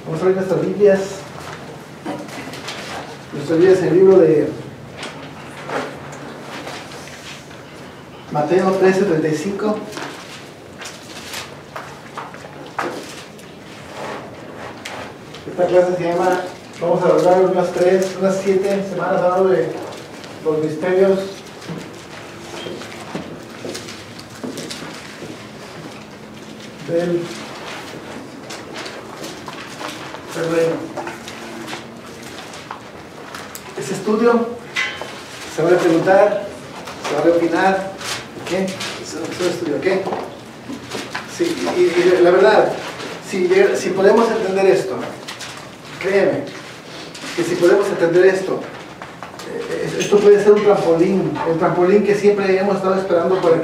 Vamos a abrir nuestras Biblias. Nuestras Biblias en el libro de Mateo 13:35. Esta clase se llama, vamos a hablar unas 7 semanas hablando de los misterios del reino. Este estudio se va a preguntar, se va a opinar, ¿qué? Es un estudio, ¿qué? Sí, y la verdad, si podemos entender esto, créeme, que si podemos entender esto, esto puede ser un trampolín, el trampolín que siempre hemos estado esperando para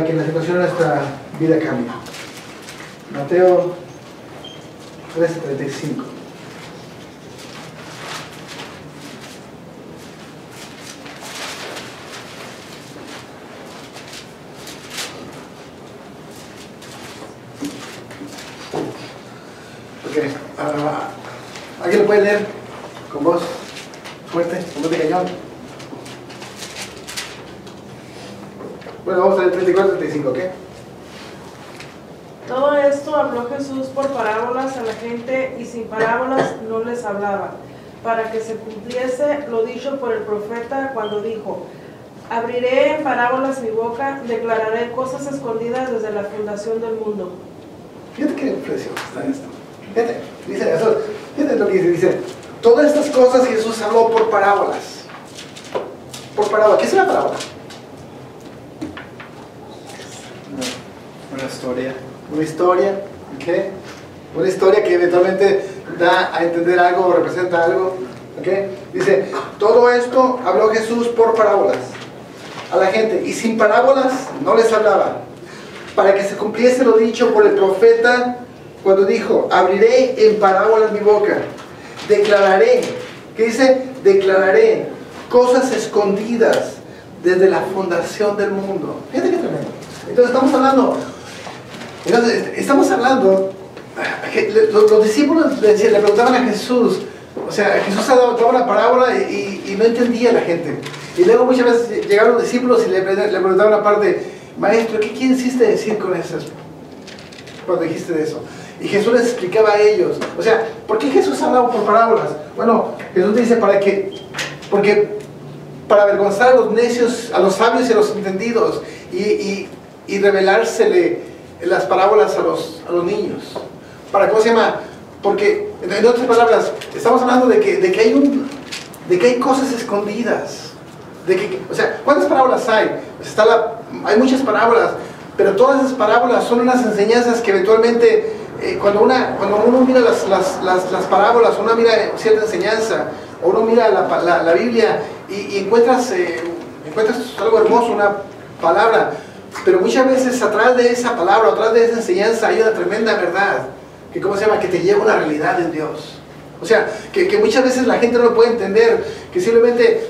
que la situación de nuestra vida cambie. Mateo 13:35. ¿Alguien lo puede leer con voz fuerte, con voz de cañón? Bueno, vamos a leer 34-35, ¿ok? Todo esto habló Jesús por parábolas a la gente y sin parábolas no les hablaba, para que se cumpliese lo dicho por el profeta cuando dijo: abriré en parábolas mi boca, declararé cosas escondidas desde la fundación del mundo. Fíjate qué precioso está esto. Fíjate, dice eso, fíjate lo que dice. Todas estas cosas Jesús habló por parábolas. Por parábola. ¿Qué es una parábola? Una historia. Una historia, ¿ok? Una historia que eventualmente da a entender algo o representa algo, ¿ok? Dice, todo esto habló Jesús por parábolas a la gente, y sin parábolas no les hablaba, para que se cumpliese lo dicho por el profeta cuando dijo: abriré en parábolas mi boca, declararé, ¿qué dice? Declararé cosas escondidas desde la fundación del mundo. Fíjate qué tremendo. Entonces estamos hablando que los discípulos le preguntaban a Jesús, o sea, Jesús daba una parábola y no entendía la gente. Y luego muchas veces llegaron los discípulos y le preguntaban aparte: maestro, ¿qué quisiste decir con esas cuando dijiste de eso? Y Jesús les explicaba a ellos. O sea, ¿por qué Jesús hablaba por parábolas? Bueno, Jesús dice porque para avergonzar a los necios, a los sabios y a los entendidos, y revelársele las parábolas a los niños. ¿Cómo se llama? Porque, en otras palabras, estamos hablando de que hay cosas escondidas. O sea, ¿cuántas parábolas hay? Pues hay muchas parábolas, pero todas esas parábolas son unas enseñanzas que eventualmente, cuando uno mira las parábolas, uno mira cierta enseñanza, o uno mira la Biblia y encuentras algo hermoso, una palabra, pero muchas veces atrás de esa palabra, atrás de esa enseñanza hay una tremenda verdad, que ¿cómo se llama? Que te lleva a una realidad en Dios. O sea, que muchas veces la gente no lo puede entender, que simplemente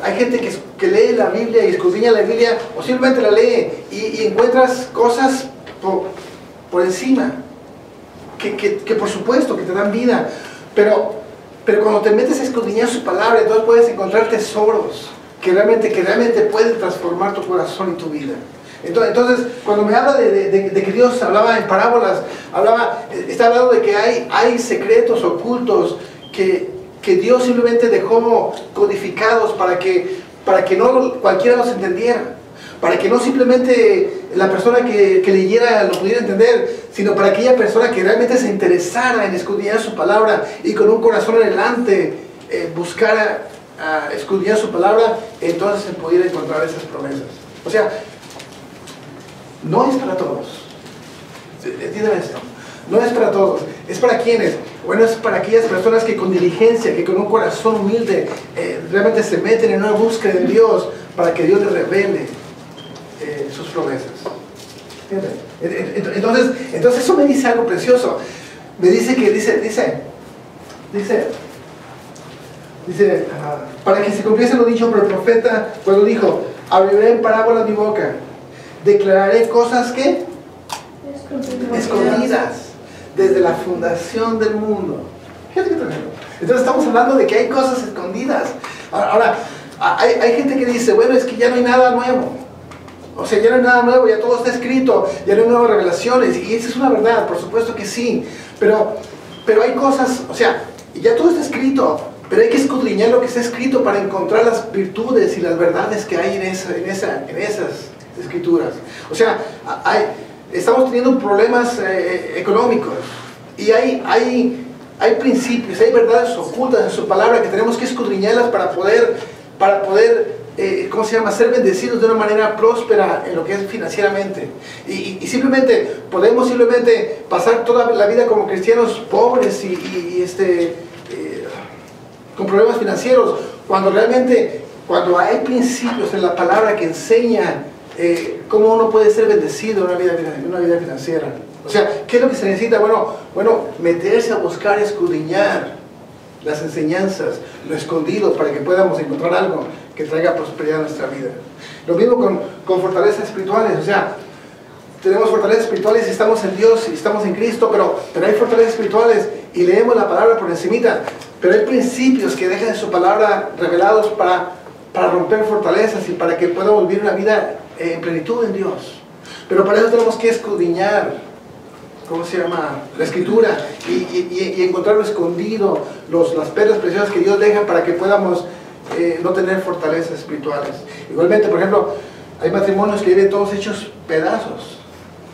hay gente que lee la Biblia y escudriña la Biblia, o simplemente la lee y encuentras cosas por encima, que por supuesto que te dan vida, pero cuando te metes a escudriñar su palabra, entonces puedes encontrar tesoros que realmente pueden transformar tu corazón y tu vida. Entonces, cuando me habla de que Dios hablaba en parábolas, está hablando de que hay secretos ocultos que Dios simplemente dejó codificados para que no cualquiera los entendiera, para que no simplemente la persona que leyera lo pudiera entender, sino para aquella persona que realmente se interesara en escudriñar su palabra y con un corazón adelante buscara escudriñar su palabra, entonces se pudiera encontrar esas promesas. O sea, no es para todos. ¿Entienden esto? No es para todos. ¿Es para quiénes? Bueno, es para aquellas personas que con diligencia, que con un corazón humilde, realmente se meten en una búsqueda de Dios para que Dios les revele sus promesas. Entonces eso me dice algo precioso. Me dice que para que se cumpliese lo dicho por el profeta cuando dijo: abriré en parábolas mi boca, declararé cosas que escondidas desde la fundación del mundo. Fíjate qué tremendo. Entonces estamos hablando de que hay cosas escondidas. Ahora, hay gente que dice, bueno, es que ya no hay nada nuevo. O sea, ya no hay nada nuevo, ya todo está escrito, ya no hay nuevas revelaciones. Y esa es una verdad, por supuesto que sí. Pero hay cosas, o sea, ya todo está escrito, pero hay que escudriñar lo que está escrito para encontrar las virtudes y las verdades que hay en esas escrituras. O sea, estamos teniendo problemas económicos y hay principios, hay verdades ocultas en su palabra que tenemos que escudriñarlas para poder ¿cómo se llama? Ser bendecidos de una manera próspera en lo que es financieramente. Y simplemente podemos pasar toda la vida como cristianos pobres con problemas financieros, cuando realmente, cuando hay principios en la palabra que enseñan cómo uno puede ser bendecido en una vida financiera. O sea, ¿qué es lo que se necesita? Bueno, meterse a buscar, escudriñar las enseñanzas, lo escondido, para que podamos encontrar algo que traiga prosperidad a nuestra vida. Lo mismo con fortalezas espirituales. O sea, tenemos fortalezas espirituales y estamos en Dios y estamos en Cristo, pero hay fortalezas espirituales y leemos la palabra por encimita, pero hay principios que dejan en su palabra revelados para romper fortalezas y para que podamos vivir una vida en plenitud en Dios. Pero para eso tenemos que escudriñar, ¿cómo se llama? La escritura y encontrar lo escondido, las perlas preciosas que Dios deja para que podamos no tener fortalezas espirituales. Igualmente, por ejemplo, hay matrimonios que viven todos hechos pedazos.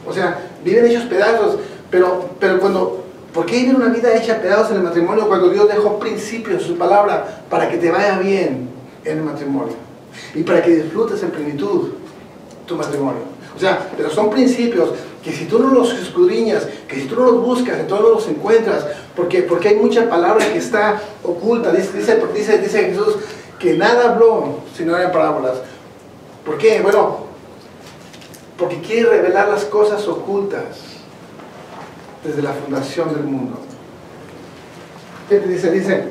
O sea, viven hechos pedazos, pero ¿por qué vivir una vida hecha pedazos en el matrimonio cuando Dios dejó principios en su palabra para que te vaya bien en el matrimonio y para que disfrutes en plenitud tu matrimonio? O sea, pero son principios que si tú no los escudriñas, que si tú no los buscas, entonces no los encuentras, porque hay mucha palabra que está oculta. Dice Jesús que nada habló si no eran parábolas. ¿Por qué? Bueno, porque quiere revelar las cosas ocultas desde la fundación del mundo. Dice,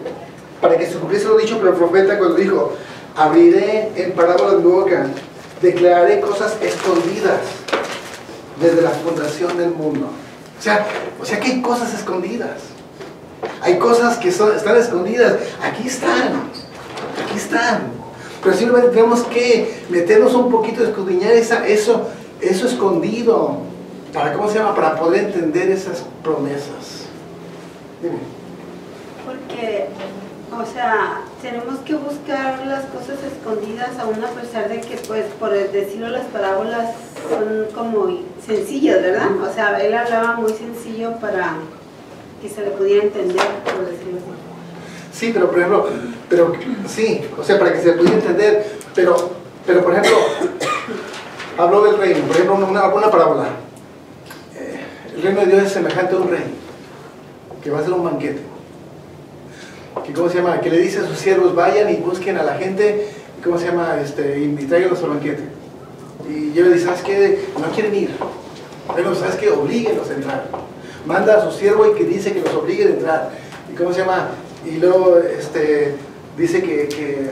para que se cumpliese lo dicho por el profeta cuando dijo, abriré en parábolas mi boca, declararé cosas escondidas desde la fundación del mundo. O sea que hay cosas escondidas. Hay cosas que están escondidas. Aquí están. Pero simplemente tenemos que meternos un poquito, escudriñar eso escondido. ¿Cómo se llama? Para poder entender esas promesas. Dime. Porque, o sea, tenemos que buscar las cosas escondidas aún a pesar de que, pues, por decirlo, las parábolas son como sencillas, ¿verdad? O sea, él hablaba muy sencillo para que se le pudiera entender, por decirlo así. Sí, pero por ejemplo, sí, o sea, para que se le pudiera entender, pero por ejemplo, habló del reino, por ejemplo, una parábola. El reino de Dios es semejante a un rey que va a hacer un banquete. ¿Cómo se llama? Que le dice a sus siervos, vayan y busquen a la gente, ¿cómo se llama? Y tráiganlos al banquete. Y yo le dice, ¿sabes qué? No quieren ir. Bueno, ¿sabes qué? Oblíguenlos a entrar. Manda a su siervo y que dice que los obligue a entrar. ¿Y cómo se llama? Y luego dice que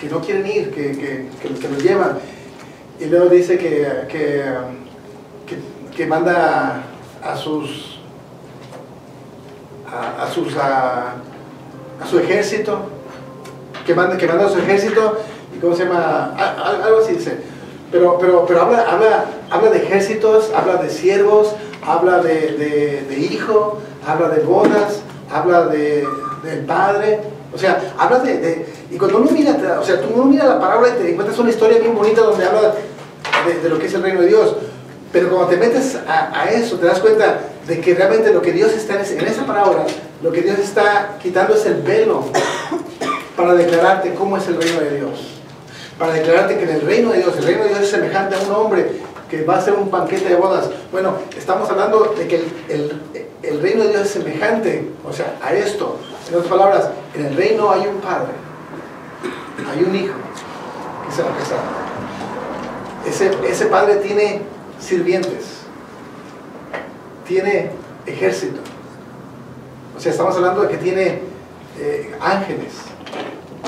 no quieren ir, que los llevan. Y luego dice que manda a su ejército, que manda a su ejército, y ¿cómo se llama? Algo así dice. Pero habla de ejércitos, habla de siervos, habla de hijo, habla de bodas, habla del padre. O sea, habla y cuando uno mira, tú mira la parábola y te encuentras una historia bien bonita donde habla de lo que es el reino de Dios. Pero cuando te metes a eso, te das cuenta de que realmente lo que Dios está en esa parábola, lo que Dios está quitando es el velo para declararte cómo es el reino de Dios. Para declararte que en el reino de Dios es semejante a un hombre que va a hacer un banquete de bodas. Bueno, estamos hablando de que el reino de Dios es semejante, o sea, a esto. En otras palabras, en el reino hay un padre, hay un hijo que se va a casar. Ese padre tiene sirvientes, tiene ejército. O sea, estamos hablando de que tiene ángeles,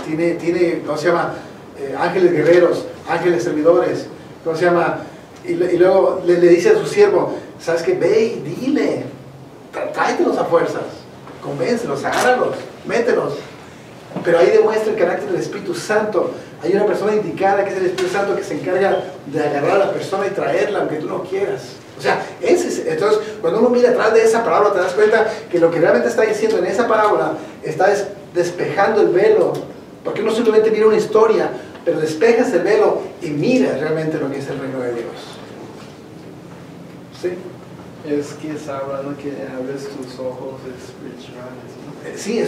tiene, ¿cómo se llama? Ángeles guerreros, ángeles servidores, ¿cómo se llama? Y luego le dice a su siervo, ¿sabes qué? Ve y dile, trae fuerzas. Convéncelos, agárralos, mételos. Pero ahí demuestra el carácter del Espíritu Santo. Hay una persona indicada que es el Espíritu Santo que se encarga de agarrar a la persona y traerla aunque tú no quieras. O sea, entonces cuando uno mira atrás de esa parábola te das cuenta que lo que realmente está diciendo en esa parábola está despejando el velo. Porque uno simplemente mira una historia, pero despejas el velo y miras realmente lo que es el reino de Dios. ¿Sí? Es que está hablando que abres tus ojos espirituales, ¿no? Sí,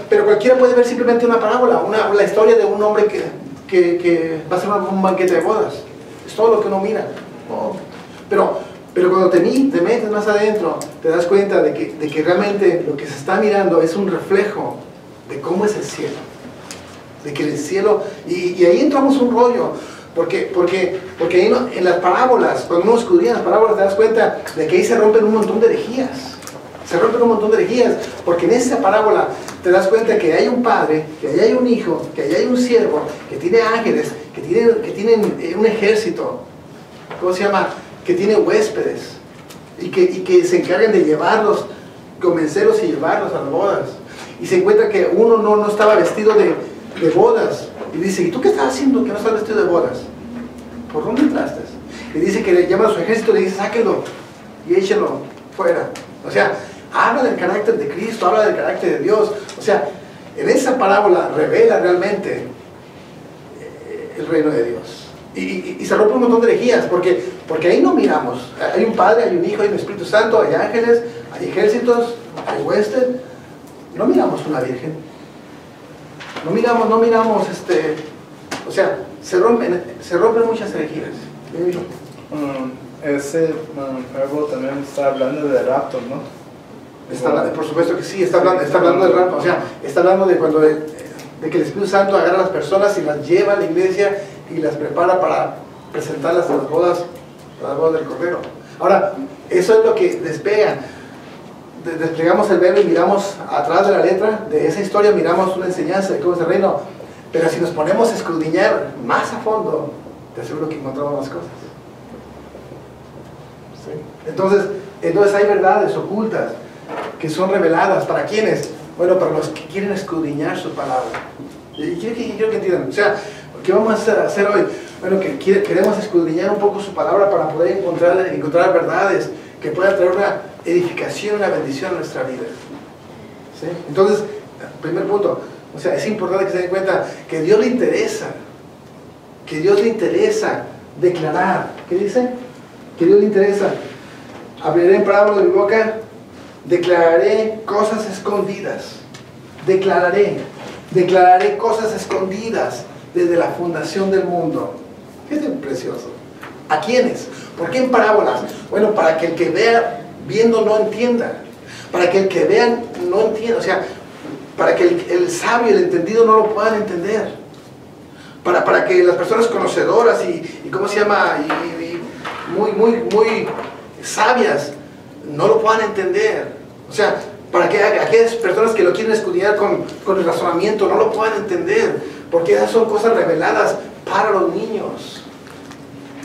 pero cualquiera puede ver simplemente una parábola, la historia de un hombre que va a hacer un banquete de bodas. Es todo lo que uno mira. Oh. Pero cuando te metes más adentro, te das cuenta de que realmente lo que se está mirando es un reflejo de cómo es el cielo. De que el cielo, y ahí entramos un rollo. Porque ahí en las parábolas, cuando uno escudriña las parábolas, te das cuenta de que ahí se rompen un montón de herejías. Se rompen un montón de herejías, porque en esa parábola te das cuenta que hay un padre, que ahí hay un hijo, que ahí hay un siervo, que tiene ángeles, que tienen un ejército, ¿cómo se llama? Que tiene huéspedes, y que se encargan de llevarlos, convencerlos y llevarlos a las bodas. Y se encuentra que uno no estaba vestido de bodas. Y dice, ¿y tú qué estás haciendo que no estás vestido de bodas? ¿Por dónde entraste? Y dice que le llama a su ejército y le dice, sáquenlo y échenlo fuera. O sea, habla del carácter de Cristo, habla del carácter de Dios. O sea, en esa parábola revela realmente el reino de Dios. Y se rompe un montón de herejías, porque ahí no miramos. Hay un Padre, hay un Hijo, hay un Espíritu Santo, hay ángeles, hay ejércitos, hay huestes. No miramos una virgen. No miramos, o sea, se rompen muchas herejías. Ese verbo también está hablando de rapto, ¿no? Por supuesto que sí, está hablando del rapto. O sea, está hablando de que el Espíritu Santo agarra a las personas y las lleva a la iglesia y las prepara para presentarlas a las bodas del Cordero. Ahora, eso es lo que despega. Desplegamos el verbo y miramos atrás de la letra de esa historia, miramos una enseñanza de cómo es el reino, pero si nos ponemos a escudriñar más a fondo, te aseguro que encontramos más cosas. ¿Sí? Entonces hay verdades ocultas que son reveladas. ¿Para quiénes? Bueno, para los que quieren escudriñar su palabra. Y quiero que entiendan, o sea, ¿qué vamos a hacer hoy? Bueno, que queremos escudriñar un poco su palabra para poder encontrar verdades que puedan traer una edificación, una bendición a nuestra vida. ¿Sí? Entonces, primer punto, o sea, es importante que se den cuenta que a Dios le interesa declarar. ¿Qué dice? Que a Dios le interesa. Abriré en parábola de mi boca, declararé cosas escondidas. Declararé cosas escondidas desde la fundación del mundo. ¿Qué es precioso? ¿A quiénes? ¿Por qué en parábolas? Bueno, para que el que vea viendo no entienda. Para que el que vea no entienda. O sea, para que el sabio, el entendido no lo puedan entender. Para que las personas conocedoras y ¿cómo se llama? Y muy sabias no lo puedan entender. O sea, para que aquellas personas que lo quieren escudriñar con el razonamiento no lo puedan entender. Porque esas son cosas reveladas para los niños.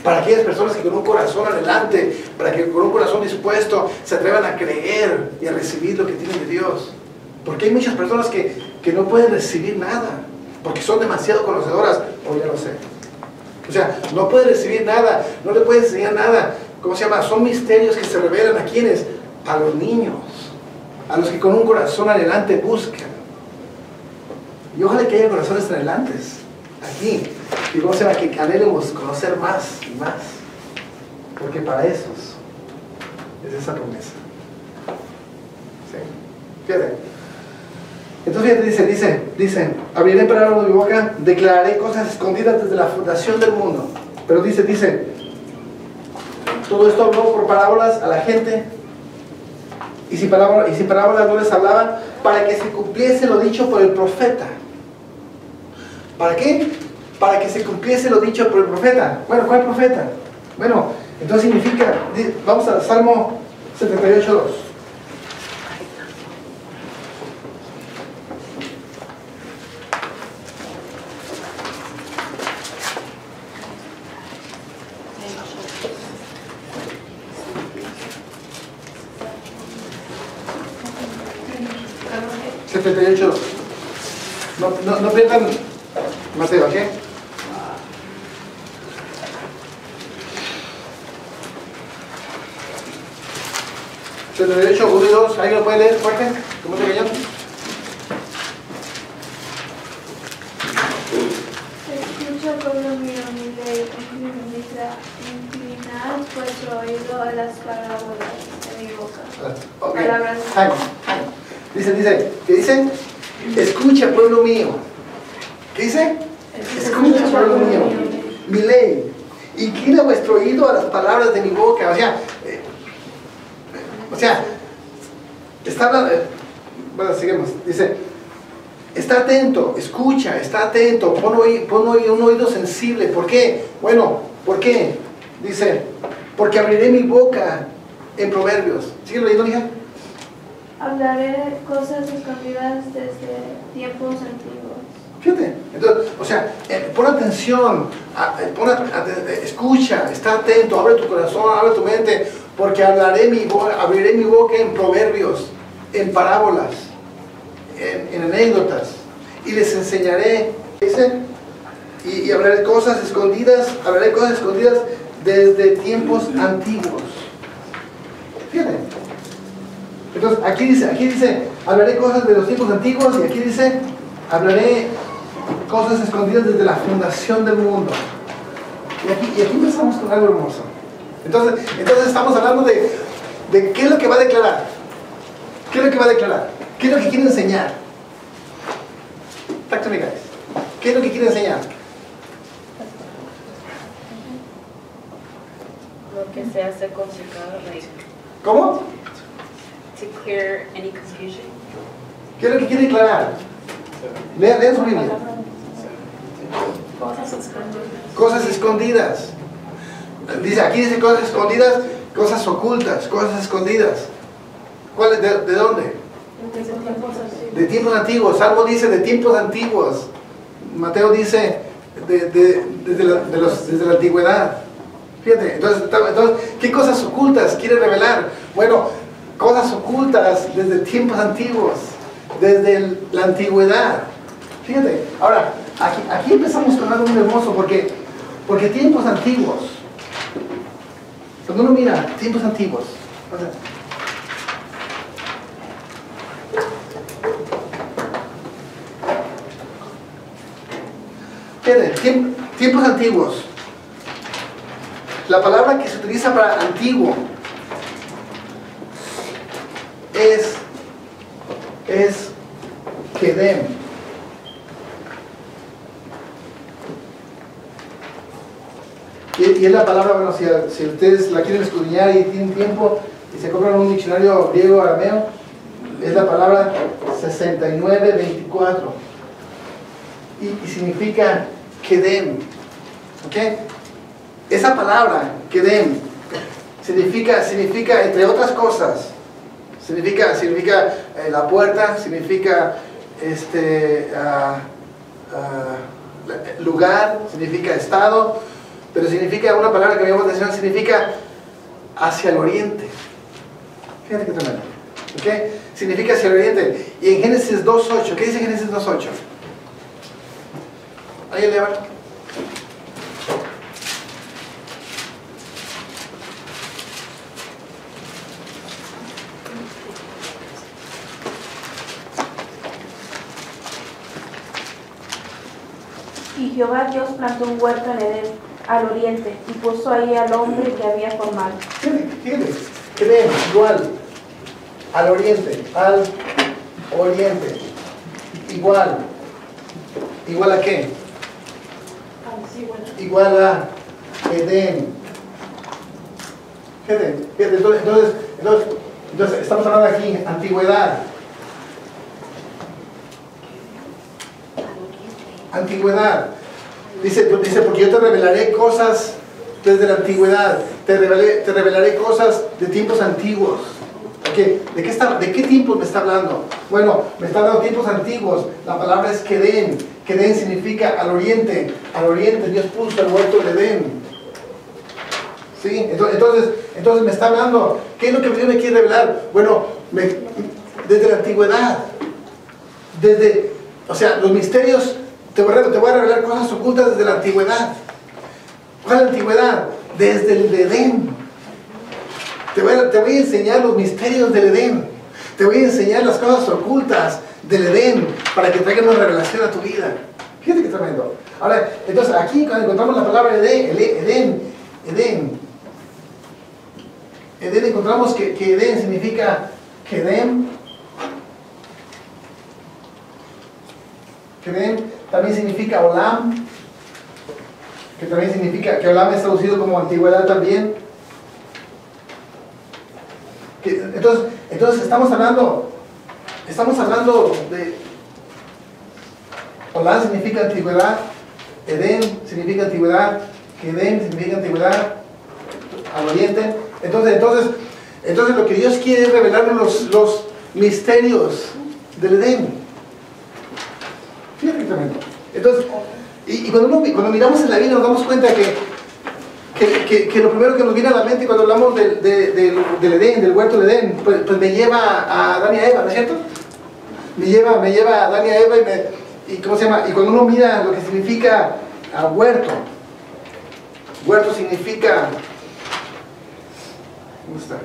Para aquellas personas que con un corazón adelante, para que con un corazón dispuesto se atrevan a creer y a recibir lo que tienen de Dios. Porque hay muchas personas que no pueden recibir nada, porque son demasiado conocedoras, o ya lo sé. O sea, no pueden recibir nada, no le pueden enseñar nada. ¿Cómo se llama? Son misterios que se revelan a ¿quiénes? A los niños, a los que con un corazón adelante buscan. Y ojalá que haya corazones adelantes aquí. Y vamos a que anhelemos conocer más y más. Porque para esos es esa promesa. ¿Sí? Fíjate. Entonces fíjate, dice, abriré parábola de mi boca, declararé cosas escondidas desde la fundación del mundo. Pero dice, todo esto habló por parábolas a la gente. Y si parábolas no les hablaba, para que se cumpliese lo dicho por el profeta. ¿Para qué? Para que se cumpliese lo dicho por el profeta. Bueno, ¿cuál profeta? Bueno, entonces significa, vamos al Salmo 78:2. 78. No pierdan Mateo, ¿ok? 78, 1 y 2, ¿alguien lo puede leer fuerte? ¿Cómo se cayó? Escucha, pueblo mío, mi ley, inclinad vuestro oído a las parábolas de mi boca. Ok. Palabras. Dice, ¿qué dice? Escucha, pueblo mío. ¿Qué dice? Escucha, pueblo mío, mi ley. Inclina vuestro oído a las palabras de mi boca. O sea, está hablando. Bueno, seguimos. Dice, está atento, escucha, está atento, pon un oído sensible. ¿Por qué? Bueno, ¿por qué? Dice, porque abriré mi boca en Proverbios. ¿Sigue leyendo, hija? Hablaré cosas escondidas desde tiempos antiguos. Fíjate, entonces, o sea, pon atención, escucha, está atento, abre tu corazón, abre tu mente, porque abriré mi boca en proverbios, en parábolas, en anécdotas, y les enseñaré, dice, y hablaré cosas escondidas desde tiempos antiguos. Fíjate. Entonces, aquí dice, hablaré cosas de los tiempos antiguos, y aquí dice, hablaré cosas escondidas desde la fundación del mundo. Y aquí empezamos con algo hermoso. Entonces estamos hablando de qué es lo que va a declarar. ¿Qué es lo que va a declarar? ¿Qué es lo que quiere enseñar? Talk to me, guys. ¿Qué es lo que quiere enseñar? Lo que se hace complicado, like, ¿Cómo? to clear any confusion. ¿Qué es lo que quiere declarar? Lean su Biblia. Cosas escondidas. Aquí dice cosas escondidas, cosas ocultas, cosas escondidas. ¿Cuál, de dónde? De tiempos antiguos. Salmo dice de tiempos antiguos. Mateo dice desde la antigüedad. Fíjate, entonces, ¿qué cosas ocultas quiere revelar? Bueno, cosas ocultas desde tiempos antiguos, desde la antigüedad. Fíjate, ahora, aquí empezamos con algo muy hermoso, porque tiempos antiguos, cuando uno mira tiempos antiguos, o sea, fíjate, tiempos antiguos, la palabra que se utiliza para antiguo es Kedem. Y es la palabra, bueno, si ustedes la quieren escudriñar y tienen tiempo y se compran un diccionario griego arameo, es la palabra 6924 y significa Kedem. ¿Ok? Esa palabra Kedem significa entre otras cosas, significa la puerta, significa lugar, significa estado, pero significa una palabra que me llama la atención, significa hacia el oriente. Fíjate que tremendo. ¿Ok? Significa hacia el oriente. Y en Génesis 2.8, ¿qué dice Génesis 2.8? ¿Alguien le va? Y Jehová Dios plantó un huerto en Edén, al oriente, y puso ahí al hombre que había formado. Fíjate, creen, igual, al oriente, igual a qué? Igual a Edén. Fíjate, entonces estamos hablando aquí, antigüedad. Antigüedad. Dice, porque yo te revelaré cosas desde la antigüedad, te revelaré cosas de tiempos antiguos. ¿Okay? ¿De qué tiempos me está hablando? Bueno, me está hablando de tiempos antiguos. La palabra es Kedem. Kedem significa al oriente. Al oriente Dios puso el huerto de Edén. ¿Sí? Entonces me está hablando. ¿Qué es lo que Dios me quiere revelar? Bueno, desde la antigüedad. o sea, los misterios, te voy a revelar cosas ocultas desde la antigüedad. ¿Cuál es la antigüedad? Desde el Edén. Te voy a enseñar los misterios del Edén. Te voy a enseñar las cosas ocultas del Edén para que traigan una revelación a tu vida. Fíjate que tremendo. Ahora, entonces aquí cuando encontramos la palabra Edén, encontramos que Edén significa Kedem. Kedem también significa Olam, que también significa, que Olam es traducido como antigüedad también. Entonces estamos hablando de Olam significa antigüedad, Edén significa antigüedad, Kedem significa antigüedad al oriente. Entonces lo que Dios quiere es revelarnos los misterios del Edén. Fíjate tremendo. Entonces, y cuando miramos en la Biblia nos damos cuenta que lo primero que nos viene a la mente cuando hablamos del Edén, del huerto del Edén, pues me lleva a Adán y a Eva, ¿no es cierto? Me lleva a Adán y a Eva y ¿cómo se llama? Y cuando uno mira lo que significa huerto significa, ¿cómo está?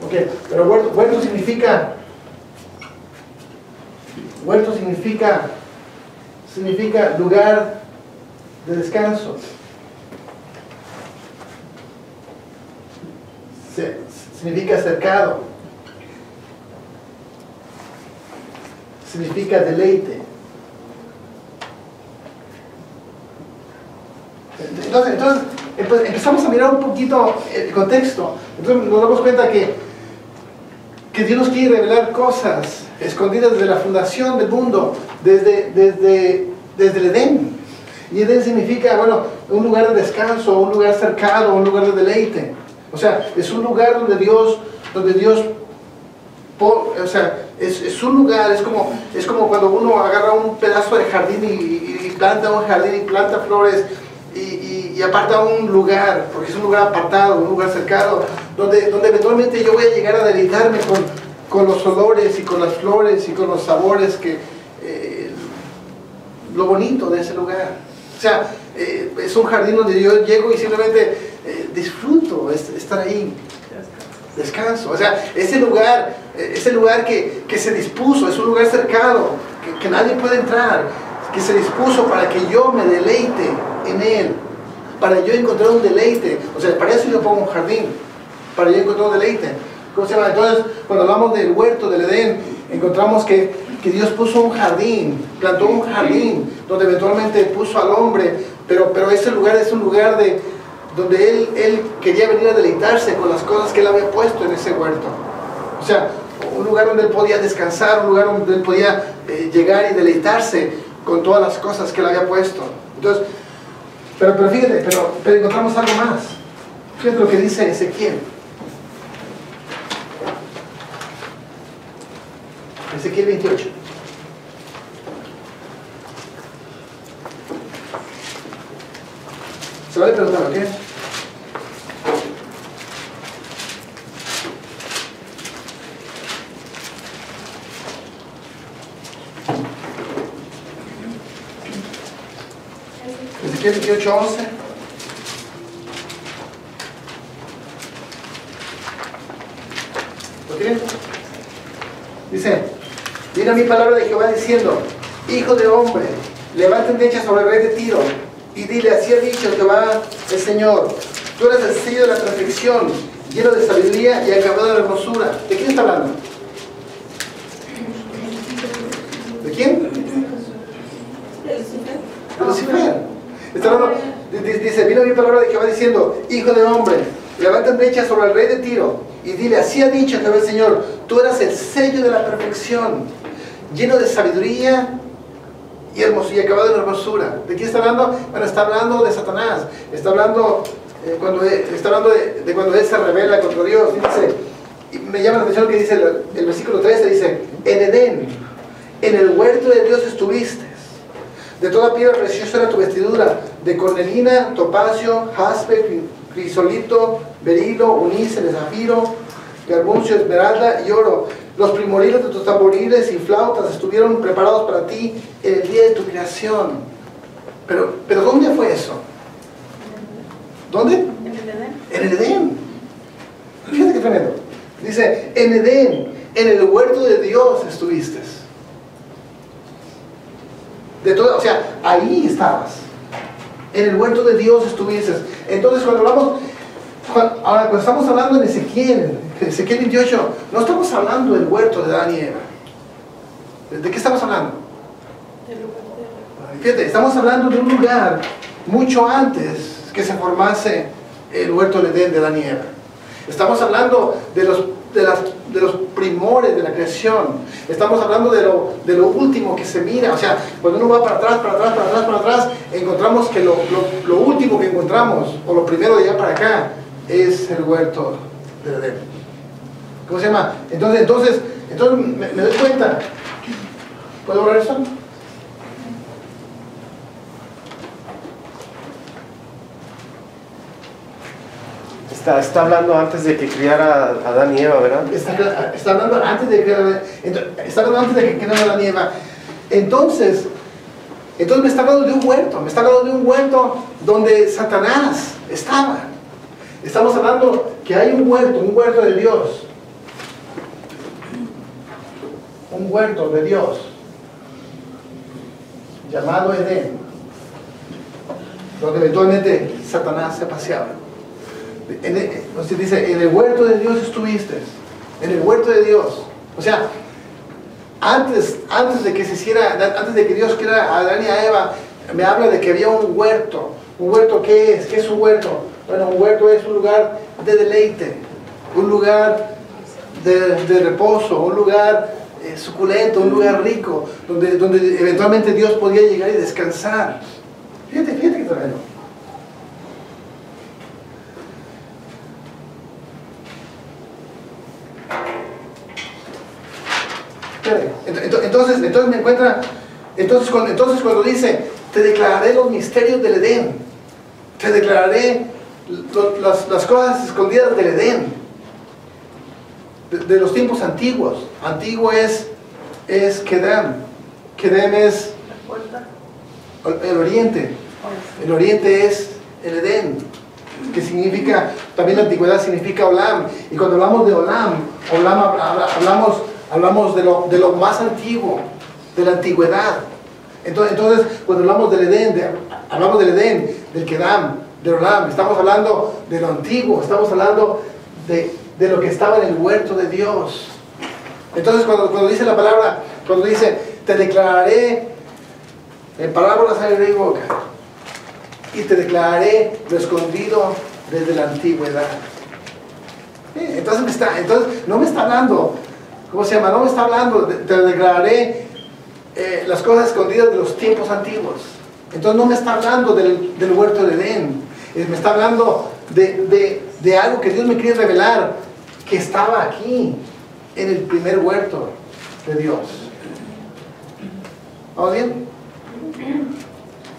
Ok, pero huerto significa lugar de descanso. Significa cercado. Significa deleite. Entonces empezamos a mirar un poquito el contexto. Entonces nos damos cuenta que Dios nos quiere revelar cosas escondidas desde la fundación del mundo, desde el Edén. Y Edén significa, bueno, un lugar de descanso, un lugar cercado, un lugar de deleite. O sea, es un lugar donde Dios o sea, es un lugar, es como cuando uno agarra un pedazo de jardín y planta un jardín y planta flores y aparta un lugar, porque es un lugar apartado, un lugar cercado, donde eventualmente yo voy a llegar a deleitarme con los olores y con las flores y con los sabores lo bonito de ese lugar. O sea, es un jardín donde yo llego y simplemente disfruto estar ahí. Descanso. O sea, ese lugar que se dispuso, es un lugar cercado, que nadie puede entrar, que se dispuso para que yo me deleite en él, para yo encontrar un deleite. O sea, para eso yo pongo un jardín, para yo encontrar un deleite. ¿Cómo se llama? Entonces, cuando hablamos del huerto del Edén, encontramos que Dios puso un jardín, plantó un jardín, donde eventualmente puso al hombre, pero ese lugar es un lugar donde él quería venir a deleitarse con las cosas que él había puesto en ese huerto. O sea, un lugar donde él podía descansar, un lugar donde él podía llegar y deleitarse con todas las cosas que él había puesto. Entonces, pero fíjate, pero encontramos algo más. Fíjate lo que dice Ezequiel. Ezequiel 28. Se vale preguntar, ¿ok? Ezequiel 28, 11. ¿Lo tienen? Dice: mira mi palabra de Jehová diciendo: hijo de hombre, levanta derecha sobre el rey de Tiro y dile: así ha dicho Jehová el Señor, tú eres el sello de la perfección, lleno de sabiduría y acabado de hermosura. ¿De quién está hablando? ¿De quién? De Lucifer. Está hablando, dice: mira mi palabra de Jehová diciendo: hijo de hombre, levanta derecha sobre el rey de Tiro y dile: así ha dicho Jehová el Señor, tú eres el sello de la perfección, lleno de sabiduría y acabado en hermosura. ¿De quién está hablando? Bueno, está hablando de Satanás. Está hablando de cuando él se rebela contra Dios. Dice, y me llama la atención que dice el versículo 13, dice: en Edén, en el huerto de Dios estuviste, De toda piedra preciosa era tu vestidura, de cornelina, topacio, jaspe, crisolito, berilo, unícel, zafiro, carbuncio, esmeralda y oro. Los primoriles de tus tamboriles y flautas estuvieron preparados para ti en el día de tu creación. Pero ¿dónde fue eso? ¿Dónde? ¿En el Edén? En el Edén. Fíjate qué tremendo. Dice, en Edén, en el huerto de Dios estuviste. O sea, ahí estabas. En el huerto de Dios estuviste. Entonces cuando estamos hablando en Ezequiel 28, no estamos hablando del huerto de Adán y Eva. ¿De qué estamos hablando? Fíjate, estamos hablando de un lugar mucho antes que se formase el huerto de Edén de Adán y Eva. Estamos hablando de los primores de la creación. Estamos hablando de lo último que se mira. O sea, cuando uno va para atrás, encontramos que lo último que encontramos, o lo primero de allá para acá, es el huerto de Edén. ¿Cómo se llama? Entonces me doy cuenta. ¿Puedo borrar eso? Está hablando antes de que criara a Adán y Eva, ¿verdad? Está hablando antes de que criara a Adán y Eva. Entonces me está hablando de un huerto. Me está hablando de un huerto donde Satanás estaba. Estamos hablando que hay un huerto de Dios. Un huerto de Dios llamado Edén, donde eventualmente Satanás se paseaba. Entonces dice, en el huerto de Dios estuviste. En el huerto de Dios. O sea, antes de que Dios creara a Adán y a Eva, me habla de que había un huerto. ¿Un huerto qué es? ¿Qué es un huerto? Bueno, un huerto es un lugar de deleite, un lugar de reposo, un lugar suculento, un lugar rico, donde eventualmente Dios podía llegar y descansar. Fíjate que tremendo. Entonces me encuentra, entonces cuando dice, te declararé los misterios del Edén, te declararé las cosas escondidas del Edén, de los tiempos antiguos. Antiguo es Kedem. Kedem es el oriente. El oriente es el Edén, que significa, también la antigüedad significa Olam. Y cuando hablamos de Olam hablamos de lo más antiguo, de la antigüedad. Entonces cuando hablamos del Edén, hablamos del Edén, del Kedam, del Olam, estamos hablando de lo antiguo, estamos hablando de lo que estaba en el huerto de Dios. Entonces cuando dice la palabra, cuando dice, te declararé en parábolas aire y boca, y te declararé lo escondido desde la antigüedad. Entonces no me está hablando, ¿cómo se llama? No me está hablando, te declararé las cosas escondidas de los tiempos antiguos. Entonces no me está hablando del huerto de Edén. Me está hablando de algo que Dios me quiere revelar, que estaba aquí, en el primer huerto de Dios. ¿Vamos bien?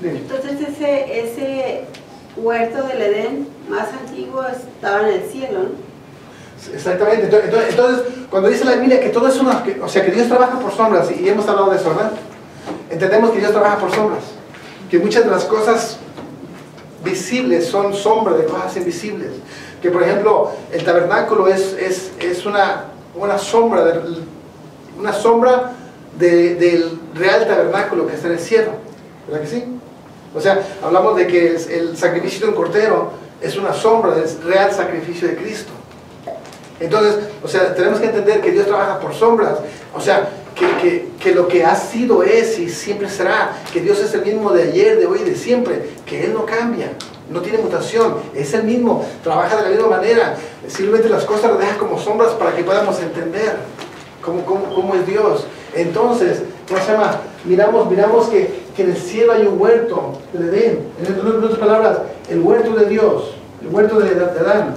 Bien. Entonces ese huerto del Edén más antiguo estaba en el cielo, ¿no? Exactamente. Entonces, cuando dice la Biblia que todo es o sea, que Dios trabaja por sombras, y hemos hablado de eso, ¿verdad? Entendemos que Dios trabaja por sombras, que muchas de las cosas visibles son sombras de cosas invisibles, que por ejemplo el tabernáculo es una sombra del real tabernáculo que está en el cielo, ¿verdad que sí? O sea, hablamos de que el sacrificio de un cordero es una sombra del real sacrificio de Cristo. Entonces, o sea, tenemos que entender que Dios trabaja por sombras. O sea, que lo que ha sido es y siempre será, que Dios es el mismo de ayer, de hoy y de siempre, que Él no cambia, no tiene mutación, es el mismo, trabaja de la misma manera. Simplemente las cosas las deja como sombras para que podamos entender cómo es Dios. Entonces, ¿cómo se llama? Miramos que en el cielo hay un huerto de Edén. En otras palabras, el huerto de Dios, el huerto de Adán.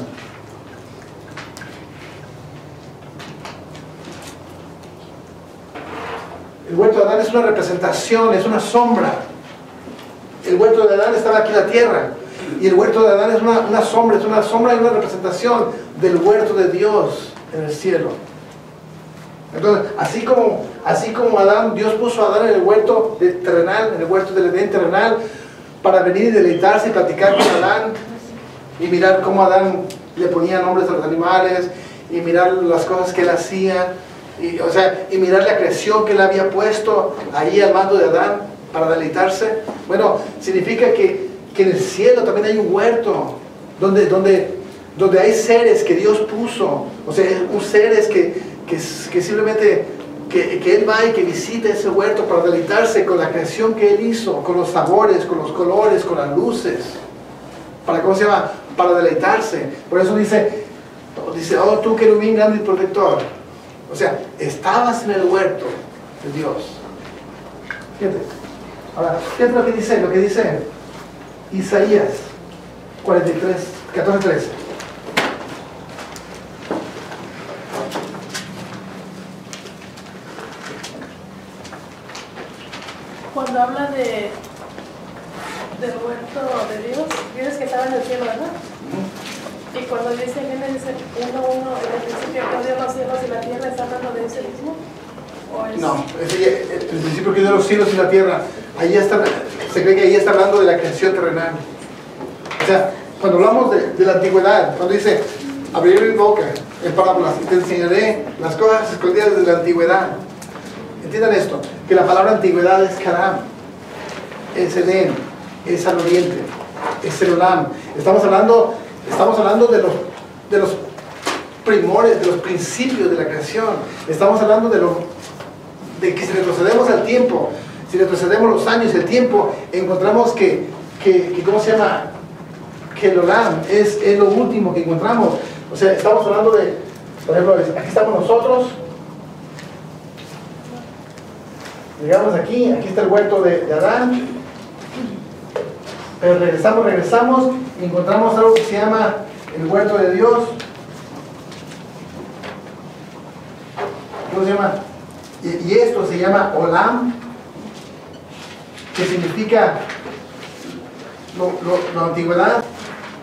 El huerto de Adán es una representación, es una sombra el huerto de Adán estaba aquí en la tierra. Y el huerto de Adán es una sombra y una representación del huerto de Dios en el cielo. Entonces, así como Adán, Dios puso a Adán en el huerto terrenal, en el huerto del Edén terrenal, para venir y deleitarse y platicar con Adán, y mirar cómo Adán le ponía nombres a los animales, y mirar las cosas que él hacía, y mirar la creación que él había puesto ahí al mando de Adán para deleitarse. Bueno, significa que en el cielo también hay un huerto donde hay seres que Dios puso, o sea, un seres que simplemente que Él va y que visita ese huerto para deleitarse con la creación que Él hizo, con los sabores, con los colores, con las luces, ¿cómo se llama? Para deleitarse. Por eso dice, oh tú querubín grande y protector, o sea, estabas en el huerto de Dios. Fíjate, ahora, fíjate lo que dice Isaías 14:13. Cuando habla del huerto de Dios, dices que estaba en el cielo, ¿verdad? Y cuando dice, viene, dice 1:1, en el principio que dio los cielos y la tierra, ¿está hablando de ese mismo? ¿O es... No, el principio que dio los cielos y la tierra, ahí está, se cree que ahí está hablando de la creación terrenal. O sea, cuando hablamos de la antigüedad, cuando dice, abriré mi boca en parábolas y te enseñaré las cosas escondidas de la antigüedad. Entiendan esto, que la palabra antigüedad es Karam, es Edén, es al oriente, es Serulam. Estamos hablando de los primores, de los principios de la creación. Estamos hablando de que si retrocedemos al tiempo, si retrocedemos los años, el tiempo, encontramos que ¿cómo se llama? Que el Olam es lo último que encontramos. O sea, estamos hablando de, por ejemplo, aquí estamos nosotros. Llegamos aquí está el huerto de Adán, pero regresamos y encontramos algo que se llama el huerto de Dios. ¿Cómo se llama? Y esto se llama Olam, que significa la antigüedad,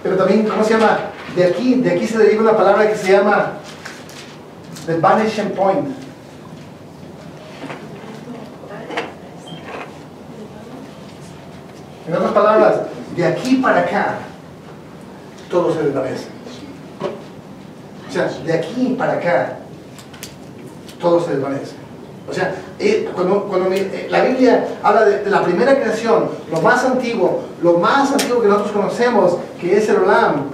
pero también, ¿cómo se llama? De aquí se deriva una palabra que se llama the vanishing point. En otras palabras, de aquí para acá, todo se desvanece. O sea, de aquí para acá, todo se desvanece. O sea, la Biblia habla de la primera creación, lo más antiguo que nosotros conocemos, que es el Olam,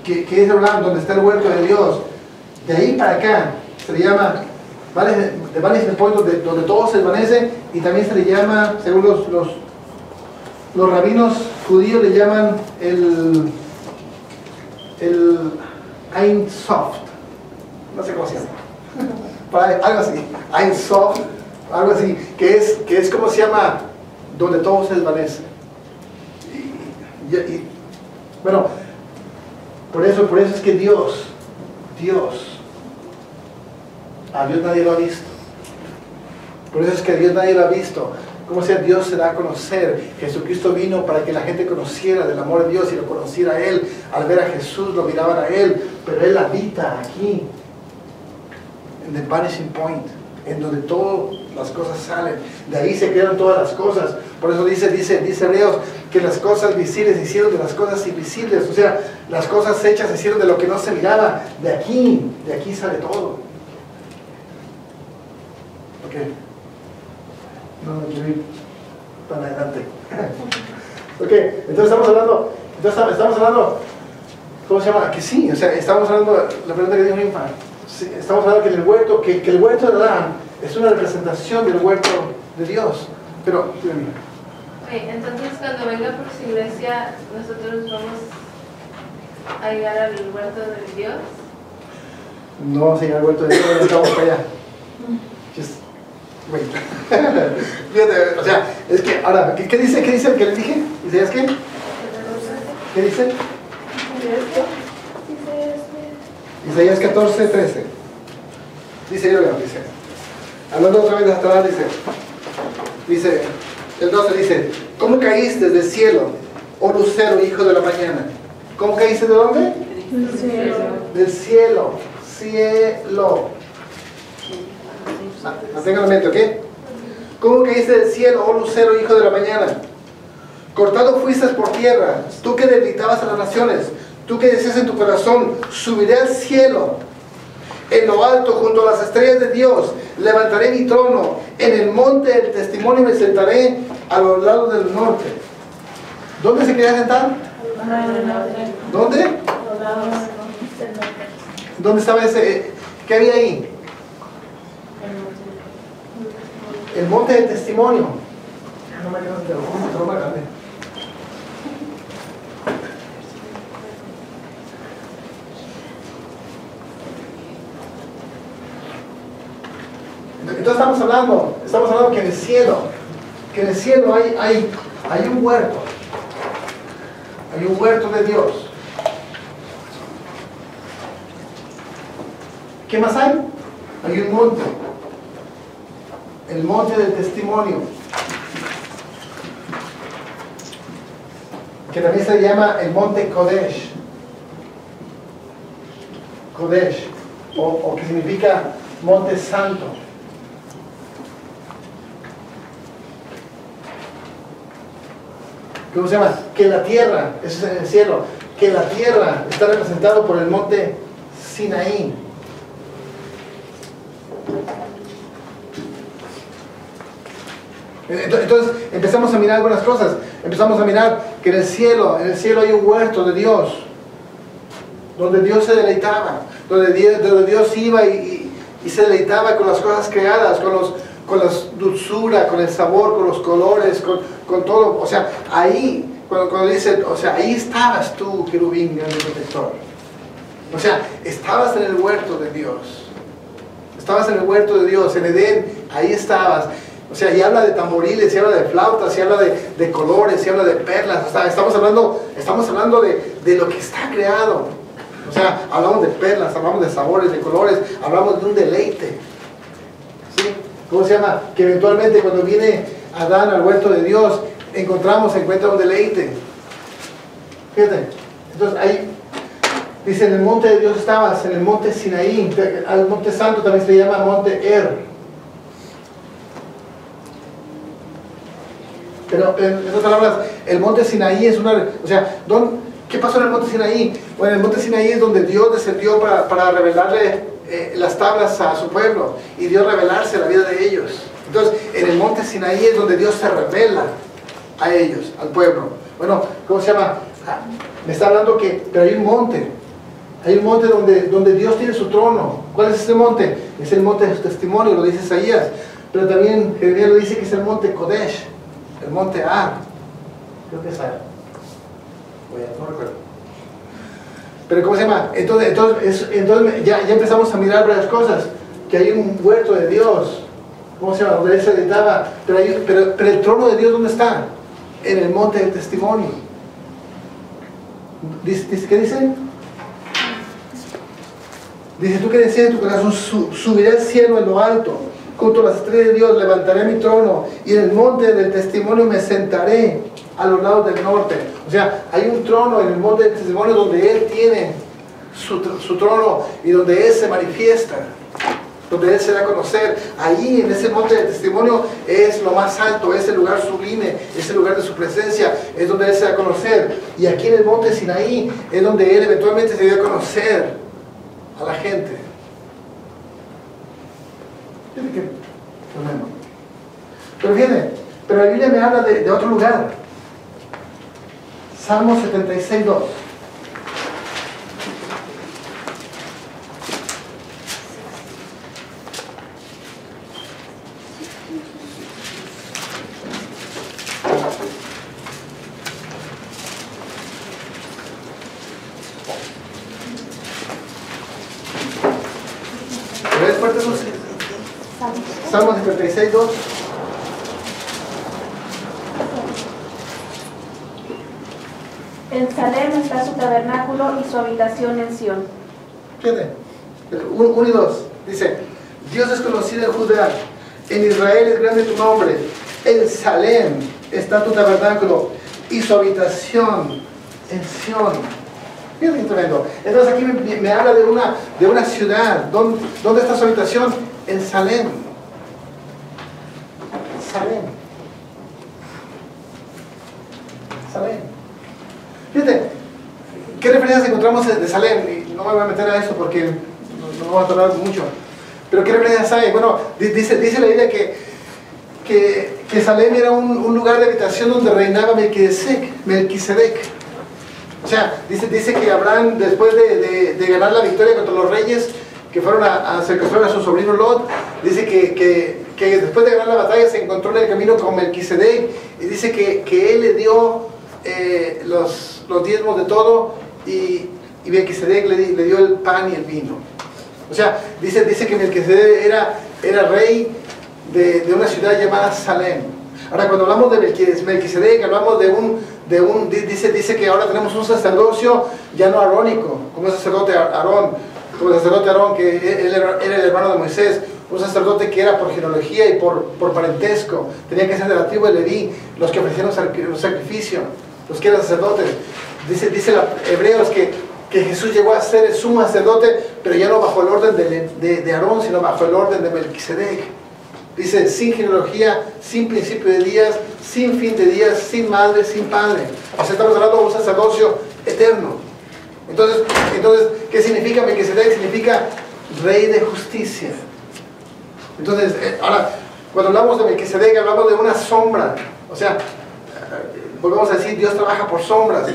que es el Olam, donde está el huerto de Dios. De ahí para acá, se le llama de vanishing point, donde todo se desvanece, y también se le llama, según los rabinos judíos le llaman el Ein Sof, no sé cómo se llama, algo así, Ein Sof, algo así, que es como se llama, donde todo se desvanece. Bueno, por eso es que Dios, a Dios nadie lo ha visto. Por eso es que a Dios nadie lo ha visto. ¿Cómo sea Dios se da a conocer? Jesucristo vino para que la gente conociera del amor de Dios y lo conociera a Él. Al ver a Jesús lo miraban a Él, pero Él habita aquí, en the vanishing point, en donde todas las cosas salen. De ahí se crearon todas las cosas. Por eso dice Hebreos que las cosas visibles se hicieron de las cosas invisibles. O sea, las cosas hechas se hicieron de lo que no se miraba. De aquí sale todo. Ok. No quiero ir tan adelante. Ok, entonces estamos hablando, ¿cómo se llama? Que sí, o sea, estamos hablando, la pregunta que dijo Ninfa, sí, estamos hablando que el huerto de Adán es una representación del huerto de Dios. Pero, entonces cuando venga por su iglesia, nosotros vamos a llegar al huerto de Dios. No vamos a llegar al huerto de Dios, estamos para allá. Wait. Fíjate, o sea, es que, ahora, ¿qué dice el que le dije? ¿Isaías qué? ¿Qué dice? Isaías 14:13. Dice, hablando otra vez de atrás, dice, El 12 dice, ¿cómo caíste del cielo, oh lucero, hijo de la mañana? ¿Cómo caíste de dónde? Del cielo. Del cielo. Cielo. Manténgalo en mente, ¿ok? ¿Cómo caíste del cielo, oh lucero, hijo de la mañana? Cortado fuiste por tierra, tú que debilitabas a las naciones, tú que decías en tu corazón, subiré al cielo, en lo alto, junto a las estrellas de Dios, levantaré mi trono, en el monte del testimonio me sentaré a los lados del norte. ¿Dónde se quería sentar? ¿Dónde? ¿Dónde estaba ese? ¿Qué había ahí? El monte del testimonio. No me quedo un trono grande. Entonces estamos hablando que en el cielo hay un huerto. Hay un huerto de Dios. ¿Qué más hay? Hay un monte. El monte del testimonio. Que también se llama el monte Kodesh. Kodesh. O que significa monte santo. ¿Cómo se llama? Que la tierra, eso es en el cielo, que la tierra está representado por el monte Sinaí. Entonces empezamos a mirar algunas cosas. Empezamos a mirar que en el cielo hay un huerto de Dios, donde Dios se deleitaba, donde Dios iba y se deleitaba con las cosas creadas, con la dulzura, con el sabor, con los colores, con todo. O sea, ahí, cuando dice, o sea, ahí estabas tú, querubín, grande protector. O sea, estabas en el huerto de Dios. Estabas en el huerto de Dios, en Edén, ahí estabas. O sea, y habla de tamboriles, y habla de flautas, y habla de colores, y habla de perlas. O sea, estamos hablando de lo que está creado. O sea, hablamos de perlas, hablamos de sabores, de colores, hablamos de un deleite. ¿Sí? ¿Cómo se llama? Que eventualmente cuando viene Adán al huerto de Dios, encuentra un deleite. Fíjate, entonces ahí dice, en el monte de Dios estabas, en el monte Sinaí, al monte santo también se le llama monte Pero en otras palabras, el monte Sinaí es una, o sea, ¿qué pasó en el monte Sinaí? Bueno, el monte Sinaí es donde Dios descendió para revelarle las tablas a su pueblo y Dios revelarse la vida de ellos. Entonces, en el monte Sinaí es donde Dios se revela a ellos, al pueblo. Bueno, ¿cómo se llama? Me está hablando pero hay un monte donde Dios tiene su trono. ¿Cuál es ese monte? Es el monte de su testimonio, lo dice Isaías. Pero también Jeremías lo dice que es el monte Kodesh, el monte Ar. Creo que es Ar. No recuerdo. Pero ¿cómo se llama? Entonces ya empezamos a mirar varias cosas. Que hay un huerto de Dios. ¿Cómo se llama? Donde Él se editaba. Pero el trono de Dios, ¿dónde está? En el monte del testimonio. ¿Qué dice? Dice, tú que decías en tu corazón, subiré al cielo en lo alto, junto a las estrellas de Dios, levantaré mi trono, y en el monte del testimonio me sentaré a los lados del norte. O sea, hay un trono en el monte del testimonio donde Él tiene su trono y donde Él se manifiesta, donde Él se da a conocer. Allí en ese monte del testimonio es lo más alto, es el lugar sublime, es el lugar de su presencia, es donde Él se da a conocer. Y aquí en el monte Sinaí es donde Él eventualmente se dio a conocer a la gente. Pero fíjate, pero la Biblia me habla de otro lugar. Salmo 76:2. ¿Ves fuerte eso? Salmo 76:2. En Salem está su tabernáculo y su habitación en Sión. Fíjate, 1 y 2. Dice, Dios es conocido en Judá, en Israel es grande tu nombre. En Salem está tu tabernáculo y su habitación en Sión. Fíjate qué tremendo. Entonces aquí me habla de una ciudad. ¿Dónde está su habitación? En Salem. Salem. Salem. Fíjate, ¿qué referencias encontramos de Salem? Y no me voy a meter a eso porque no voy a tardar mucho. Pero ¿qué referencias hay? Bueno, dice la Biblia que Salem era un lugar de habitación donde reinaba Melquisedec. O sea, dice que Abraham, después de ganar la victoria contra los reyes que fueron a secuestrar a su sobrino Lot, dice que después de ganar la batalla se encontró en el camino con Melquisedec y dice que él le dio los diezmos de todo y Melquisedec le dio el pan y el vino. O sea, dice que Melquisedec era rey de una ciudad llamada Salem. Ahora, cuando hablamos de Melquisedec, hablamos dice que ahora tenemos un sacerdocio ya no arónico, como el sacerdote Aarón, que él era el hermano de Moisés, un sacerdote que era por genealogía y por parentesco, tenía que ser de la tribu de Leví, los que ofrecieron sacrificio, los que eran sacerdotes. Dice Hebreos que Jesús llegó a ser el sumo sacerdote, pero ya no bajo el orden de Aarón, sino bajo el orden de Melquisedec. Dice, sin genealogía, sin principio de días, sin fin de días, sin madre, sin padre. O sea, estamos hablando de un sacerdocio eterno. Entonces, ¿qué significa Melquisedec? Significa rey de justicia. Entonces, ahora, cuando hablamos de Melquisedec, hablamos de una sombra. O sea, volvemos a decir, Dios trabaja por sombras.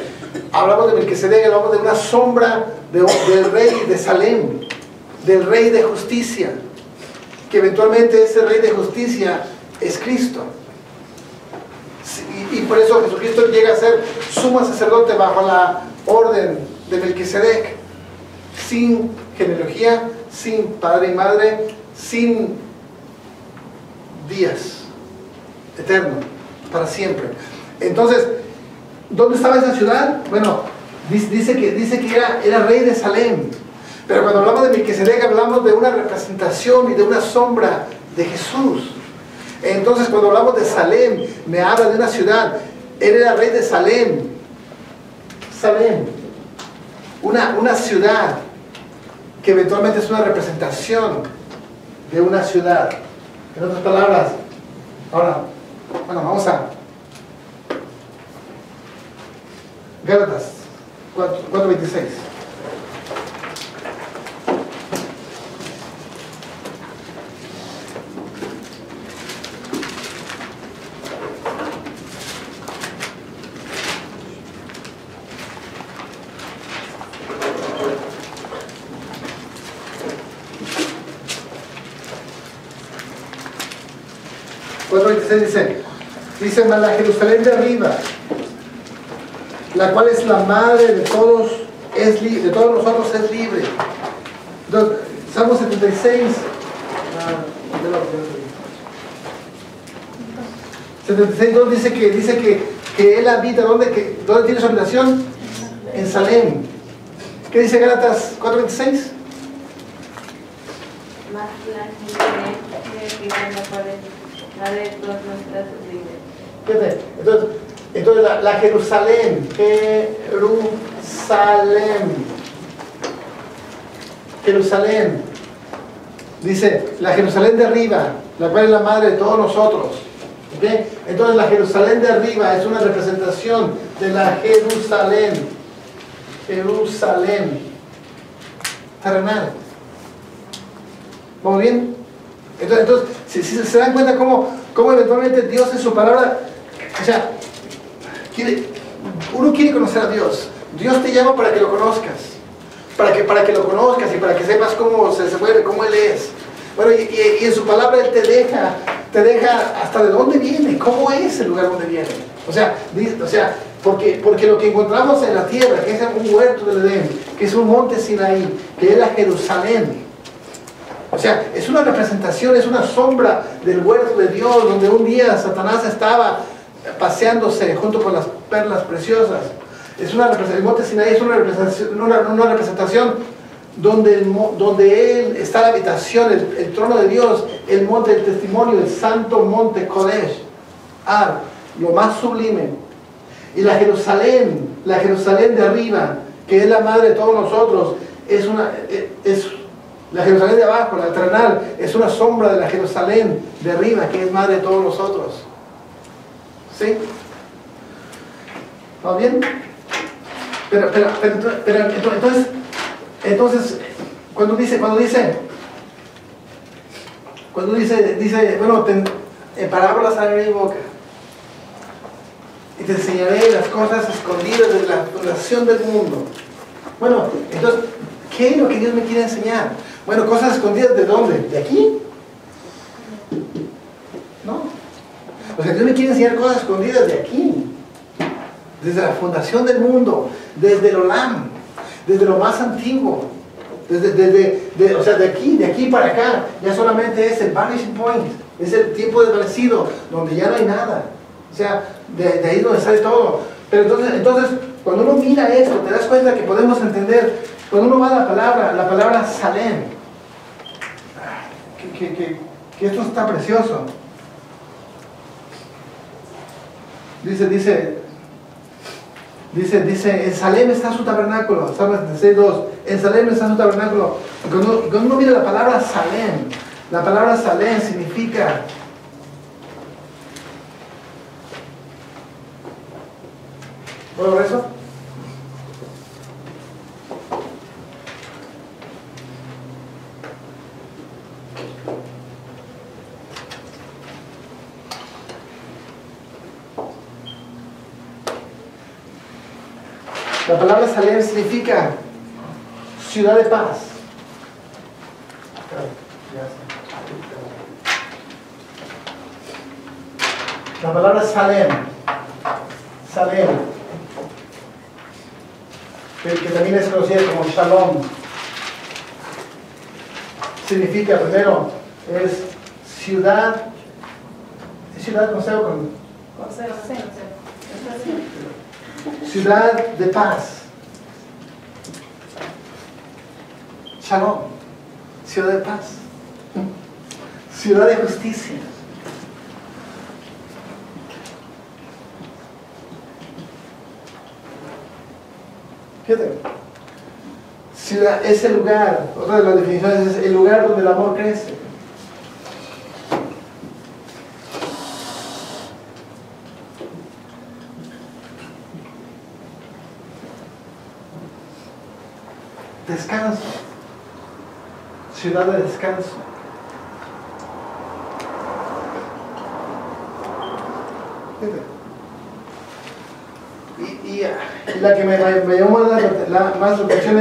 Hablamos de Melquisedec, hablamos de una sombra del rey de Salem, del rey de justicia, que eventualmente ese rey de justicia es Cristo. Y por eso Jesucristo llega a ser sumo sacerdote bajo la orden de Melquisedec, sin genealogía, sin padre y madre, sin días, eterno, para siempre. Entonces, ¿dónde estaba esa ciudad? Bueno, dice que era rey de Salem. Pero cuando hablamos de Melquisedec hablamos de una representación y de una sombra de Jesús. Entonces cuando hablamos de Salem, me habla de una ciudad. Él era rey de Salem. Salem. Una ciudad que eventualmente es una representación de una ciudad. En otras palabras, ahora, bueno, vamos a Gálatas 4:26. dice, mas la Jerusalén de arriba, la cual es la madre de todos, de todos nosotros, es libre. Entonces, Salmo 76, 76:2 dice que él habita, ¿dónde tiene su habitación? En Salem. ¿Qué dice Gálatas 4:26? Más la Jerusalén que vive en la pared, la de todas nuestras libres. Fíjate, entonces la Jerusalén, Jerusalén, dice, la Jerusalén de arriba, la cual es la madre de todos nosotros. ¿Okay? Entonces la Jerusalén de arriba es una representación de la Jerusalén terrenal. ¿Vamos bien? Entonces si se dan cuenta cómo eventualmente Dios en su palabra, o sea, uno quiere conocer a Dios. Dios te llama para que lo conozcas, para que lo conozcas y para que sepas cómo se mueve, cómo Él es. Bueno, y en su palabra Él te deja hasta de dónde viene, cómo es el lugar donde viene. O sea, porque lo que encontramos en la tierra, que es un huerto del Edén, que es un monte Sinaí, que es la Jerusalén. O sea, es una representación, es una sombra del huerto de Dios, donde un día Satanás estaba paseándose junto con las perlas preciosas. Es una representación, el monte Sinaí es una representación donde Él está la habitación, el trono de Dios, el monte del testimonio, el santo monte Kodesh. Ar, lo más sublime. Y la Jerusalén de arriba, que es la madre de todos nosotros, es la Jerusalén de abajo, la terrenal, es una sombra de la Jerusalén de arriba, que es madre de todos nosotros. ¿Sí? ¿Va bien? Pero entonces, cuando dice, bueno, en parábolas abriré mi boca y te enseñaré las cosas escondidas de la fundación del mundo. Bueno, entonces, ¿qué es lo que Dios me quiere enseñar? Bueno, cosas escondidas, ¿de dónde? ¿De aquí? No. O sea, Dios me quiere enseñar cosas escondidas de aquí. Desde la fundación del mundo, desde el Olam, desde lo más antiguo, o sea, de aquí para acá, ya solamente es el vanishing point, es el tiempo desvanecido, donde ya no hay nada. O sea, de ahí es donde sale todo. Pero entonces, cuando uno mira esto, te das cuenta que podemos entender, cuando uno va a la palabra Salem, que esto está precioso. Dice, en Salem está su tabernáculo, Salmo 76:2, en Salem está su tabernáculo. Cuando uno mira la palabra Salem significa ¿puedo ver eso? La palabra Salem significa ciudad de paz. La palabra Salem, que también es conocida como Shalom, significa, primero, es ciudad con cero, ciudad de paz. Shalom, ciudad de paz, ciudad de justicia. Fíjate, ciudad es el lugar, otra de las definiciones es el lugar donde el amor crece. Descanso, ciudad de descanso. Y la que me llamó más la atención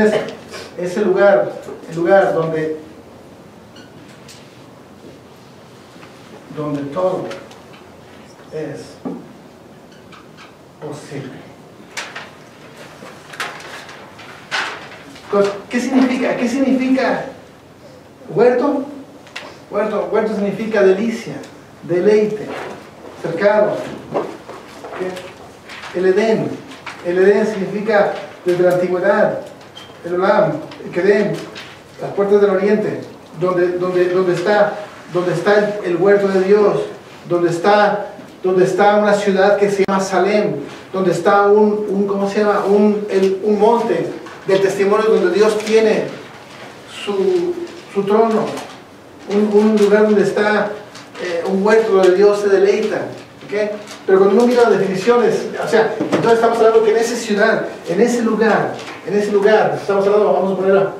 es el lugar donde todo es posible. ¿Qué significa? ¿Qué significa huerto? Huerto significa delicia, deleite, cercado. El Edén significa desde la antigüedad, el Olam, el Kedem, las puertas del oriente, donde está el huerto de Dios, donde está una ciudad que se llama Salem, donde está ¿cómo se llama? Un monte del testimonio donde Dios tiene su trono, un lugar donde está un huerto donde Dios se deleita. ¿Okay? Pero cuando uno mira las definiciones, o sea, entonces estamos hablando que en esa ciudad, en ese lugar, estamos hablando, vamos a ponerla,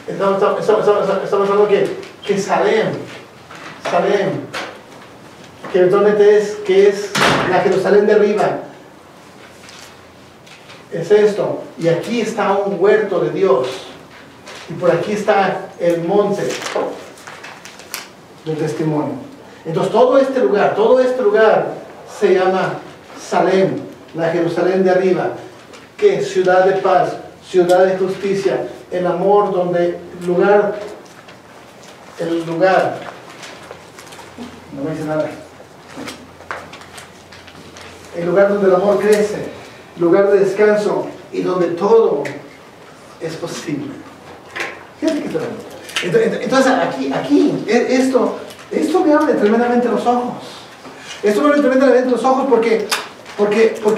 estamos hablando que Salem, que eventualmente es la Jerusalén de arriba, es esto, y aquí está un huerto de Dios, y por aquí está el monte del testimonio. Entonces todo este lugar se llama Salem, la Jerusalén de arriba, que es ciudad de paz, ciudad de justicia, el amor donde el lugar, no me dice nada, el lugar donde el amor crece, lugar de descanso y donde todo es posible. Fíjate que entonces aquí, esto Esto me abre tremendamente los ojos. Esto me abre tremendamente los ojos porque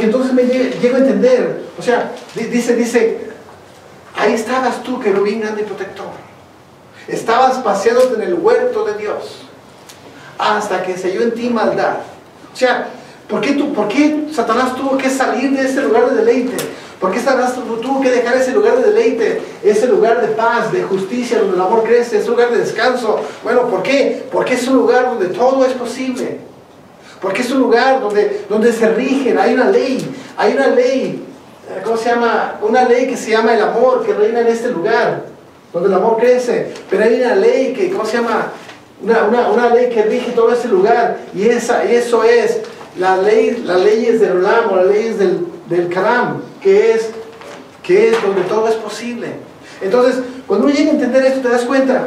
entonces me llego a entender. O sea, dice, ahí estabas tú, querubín grande y protector. Estabas paseándote en el huerto de Dios hasta que se halló en ti maldad. O sea, ¿por qué Satanás tuvo que salir de ese lugar de deleite? ¿Por qué Satanás tuvo que dejar ese lugar de deleite? Ese lugar de paz, de justicia, donde el amor crece, ese lugar de descanso. Bueno, ¿por qué? Porque es un lugar donde todo es posible. Porque es un lugar donde se rigen, hay una ley, ¿cómo se llama? Una ley que se llama el amor, que reina en este lugar, donde el amor crece. Pero hay una ley que, ¿cómo se llama? Una ley que rige todo ese lugar, y eso es las leyes del Olam, o las leyes del Karam, que es donde todo es posible. Entonces, cuando uno llega a entender esto, te das cuenta,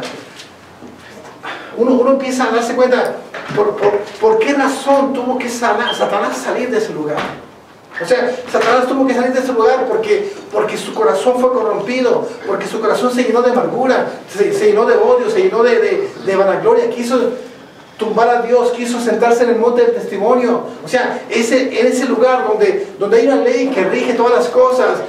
uno empieza a darse cuenta por qué razón tuvo que Satanás salir de ese lugar. O sea, Satanás tuvo que salir de ese lugar porque su corazón fue corrompido, porque su corazón se llenó de amargura, se llenó de odio, se llenó de vanagloria, quiso tumbar a Dios, quiso sentarse en el monte del testimonio. O sea, en ese lugar donde hay una ley que rige todas las cosas,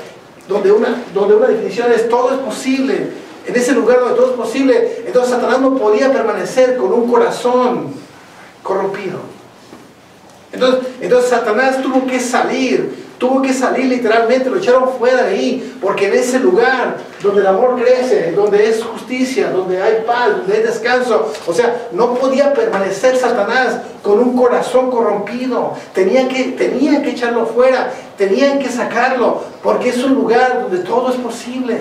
donde una definición es todo es posible, en ese lugar donde todo es posible, entonces Satanás no podía permanecer con un corazón corrompido. Entonces Satanás tuvo que salir literalmente, lo echaron fuera de ahí, porque en ese lugar donde el amor crece, donde es justicia, donde hay paz, donde hay descanso, o sea, no podía permanecer Satanás con un corazón corrompido. Tenían que echarlo fuera, tenían que sacarlo, porque es un lugar donde todo es posible.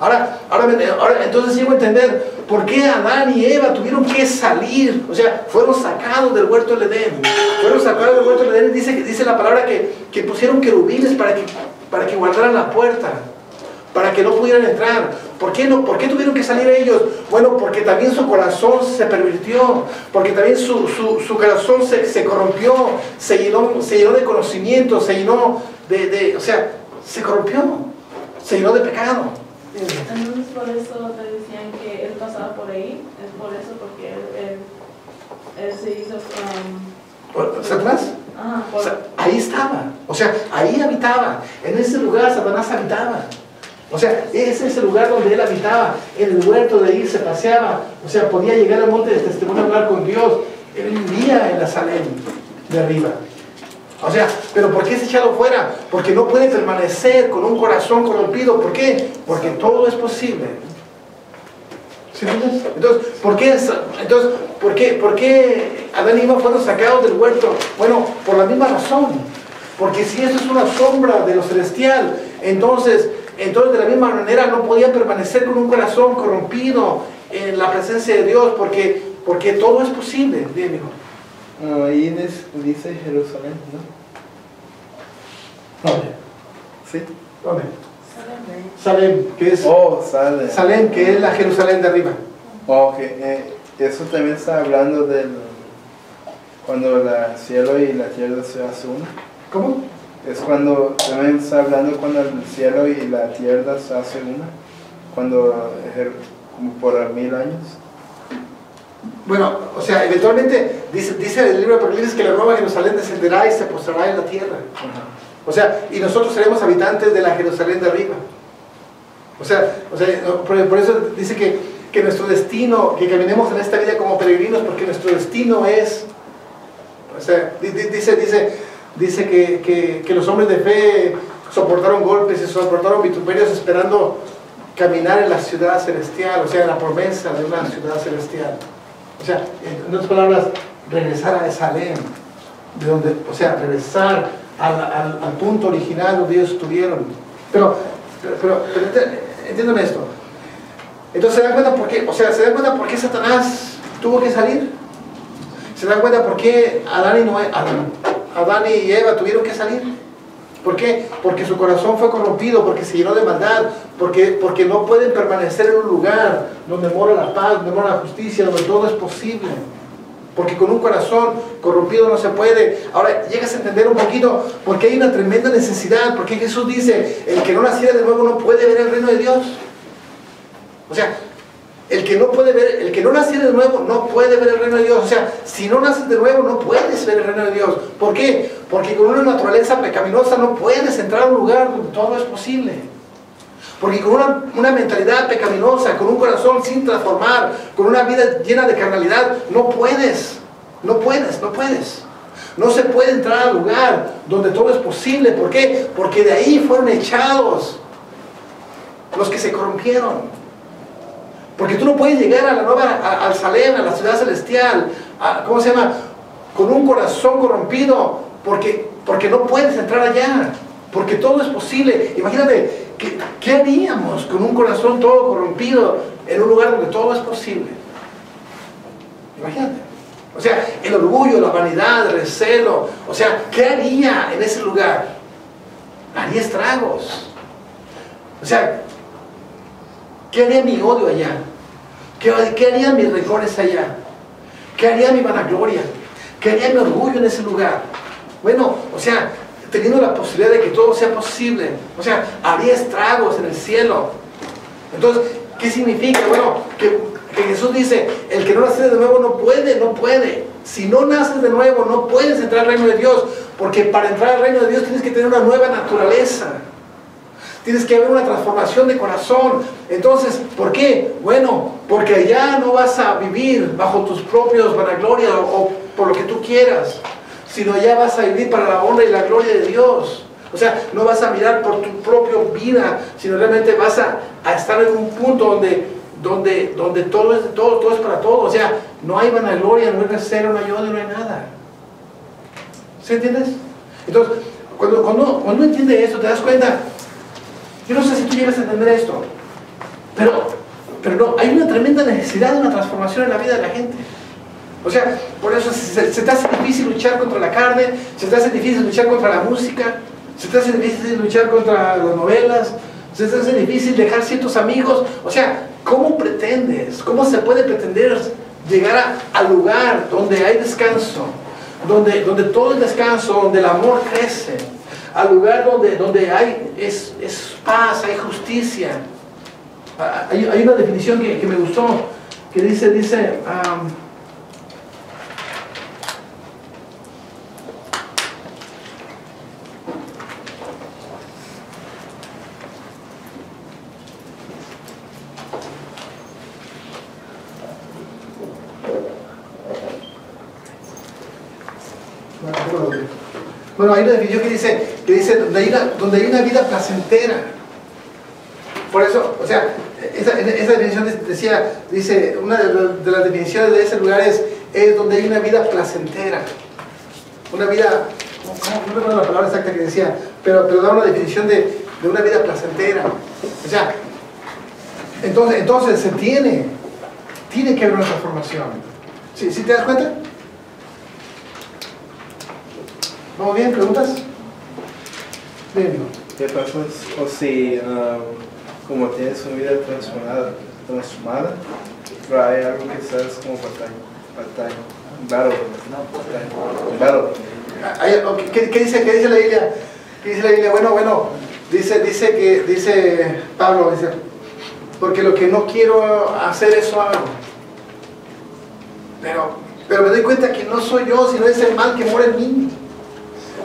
Ahora entonces llego a entender por qué Adán y Eva tuvieron que salir. O sea, fueron sacados del huerto del Edén. Fueron sacados del huerto del Edén. Dice la palabra que pusieron querubines para que guardaran la puerta, para que no pudieran entrar. ¿Por qué no? ¿Por qué tuvieron que salir ellos? Bueno, porque también su corazón se pervirtió, porque también su corazón se corrompió, se llenó de conocimiento, se llenó o sea, se corrompió, se llenó de pecado. Entonces por eso te decían que él pasaba por ahí, es por eso, porque él se hizo... ¿Satanás? Ajá, O sea, ahí estaba, o sea, ahí habitaba, en ese lugar Satanás habitaba. O sea, ese es el lugar donde él habitaba, en el huerto, de ahí se paseaba, o sea, podía llegar al monte del testimonio a hablar con Dios. Él vivía en la Salem de arriba. O sea, ¿pero por qué es echado fuera? Porque no puede permanecer con un corazón corrompido. ¿Por qué? Porque todo es posible. ¿Sí entiendes? Entonces, ¿por qué Adán y Eva fueron sacados del huerto? Bueno, por la misma razón. Porque si eso es una sombra de lo celestial, entonces de la misma manera no podían permanecer con un corazón corrompido en la presencia de Dios, porque todo es posible. Dime, hijo. Ahí dice Jerusalén, ¿no? ¿Dónde? ¿Sí? ¿Dónde? Salem, que es... Salem. Salem, que es la Jerusalén de arriba. Ok, eso también está hablando cuando el cielo y la tierra se hacen uno. ¿Cómo? Es también está hablando cuando el cielo y la tierra se hacen una, como por 1000 años. Bueno, o sea, eventualmente dice el libro de Apocalipsis que la nueva Jerusalén descenderá y se postrará en la tierra. O sea, y nosotros seremos habitantes de la Jerusalén de arriba. O sea, por eso dice que nuestro destino, que caminemos en esta vida como peregrinos, porque nuestro destino es, o sea, dice que los hombres de fe soportaron golpes y soportaron vituperios esperando caminar en la ciudad celestial, o sea, en la promesa de una ciudad celestial. O sea, en otras palabras, regresar a Salem, de donde, o sea, regresar al punto original donde ellos estuvieron. Pero entiéndeme esto. Entonces, ¿se dan cuenta por qué? O sea, ¿se dan cuenta por qué Satanás tuvo que salir? ¿Se dan cuenta por qué Adán y Eva tuvieron que salir? ¿Por qué? Porque su corazón fue corrompido, porque se llenó de maldad, porque no pueden permanecer en un lugar donde mora la paz, donde mora la justicia, donde todo es posible. Porque con un corazón corrompido no se puede. Ahora llegas a entender un poquito por qué hay una tremenda necesidad, porque Jesús dice, el que no naciera de nuevo no puede ver el reino de Dios. O sea, el que no puede ver, el que no nace de nuevo no puede ver el reino de Dios. O sea, si no naces de nuevo no puedes ver el reino de Dios. ¿Por qué? Porque con una naturaleza pecaminosa no puedes entrar a un lugar donde todo es posible. Porque con una mentalidad pecaminosa, con un corazón sin transformar, con una vida llena de carnalidad, no puedes. No puedes, no puedes. No se puede entrar al lugar donde todo es posible. ¿Por qué? Porque de ahí fueron echados los que se corrompieron. Porque tú no puedes llegar a la nueva, al Salem, a la ciudad celestial, ¿cómo se llama? Con un corazón corrompido, porque no puedes entrar allá, porque todo es posible. Imagínate, ¿qué haríamos con un corazón todo corrompido en un lugar donde todo es posible? Imagínate. O sea, el orgullo, la vanidad, el recelo, o sea, ¿qué haría en ese lugar? Haría estragos. O sea, ¿qué haría mi odio allá? ¿Qué haría mis rencores allá? ¿Qué haría mi vanagloria? ¿Qué haría mi orgullo en ese lugar? Bueno, o sea, teniendo la posibilidad de que todo sea posible, o sea, haría estragos en el cielo. Entonces, ¿qué significa? Bueno, que Jesús dice, el que no nace de nuevo no puede. Si no naces de nuevo, no puedes entrar al reino de Dios, porque para entrar al reino de Dios tienes que tener una nueva naturaleza. Tienes que haber una transformación de corazón. Entonces, ¿por qué? Bueno, porque allá no vas a vivir bajo tus propios vanaglorias o por lo que tú quieras, sino allá vas a vivir para la honra y la gloria de Dios. O sea, no vas a mirar por tu propia vida, sino realmente vas a estar en un punto donde todo es para todos. O sea, no hay vanagloria, no hay recelo, no hay odio, no hay nada. ¿Sí entiendes? Entonces, cuando uno entiende eso, te das cuenta. Yo no sé si tú llegas a entender esto, pero no, hay una tremenda necesidad de una transformación en la vida de la gente. O sea, por eso se te hace difícil luchar contra la carne, se te hace difícil luchar contra la música, se te hace difícil luchar contra las novelas, se te hace difícil dejar ciertos amigos. O sea, ¿cómo pretendes? ¿Cómo se puede pretender llegar al lugar donde hay descanso, donde todo es descanso, donde el amor crece? Al lugar donde hay es paz, hay justicia. Hay una definición que me gustó, que dice bueno, hay una definición que dice donde hay una vida placentera. Por eso, o sea, esa definición dice, una de las definiciones de ese lugar es donde hay una vida placentera. Una vida, no recuerdo la palabra exacta que decía, pero da una definición de una vida placentera. O sea, entonces se tiene que haber una transformación. ¿Sí te das cuenta? ¿Vamos bien? ¿Preguntas? Bien. ¿Qué pasa o si, como tienes una vida transformada, pero hay algo que sabes como batalla? ¿Qué dice la Biblia? ¿Qué dice la Biblia? Bueno, dice Pablo, porque lo que no quiero hacer eso hago. Pero me doy cuenta que no soy yo, sino es el mal que mora en mí.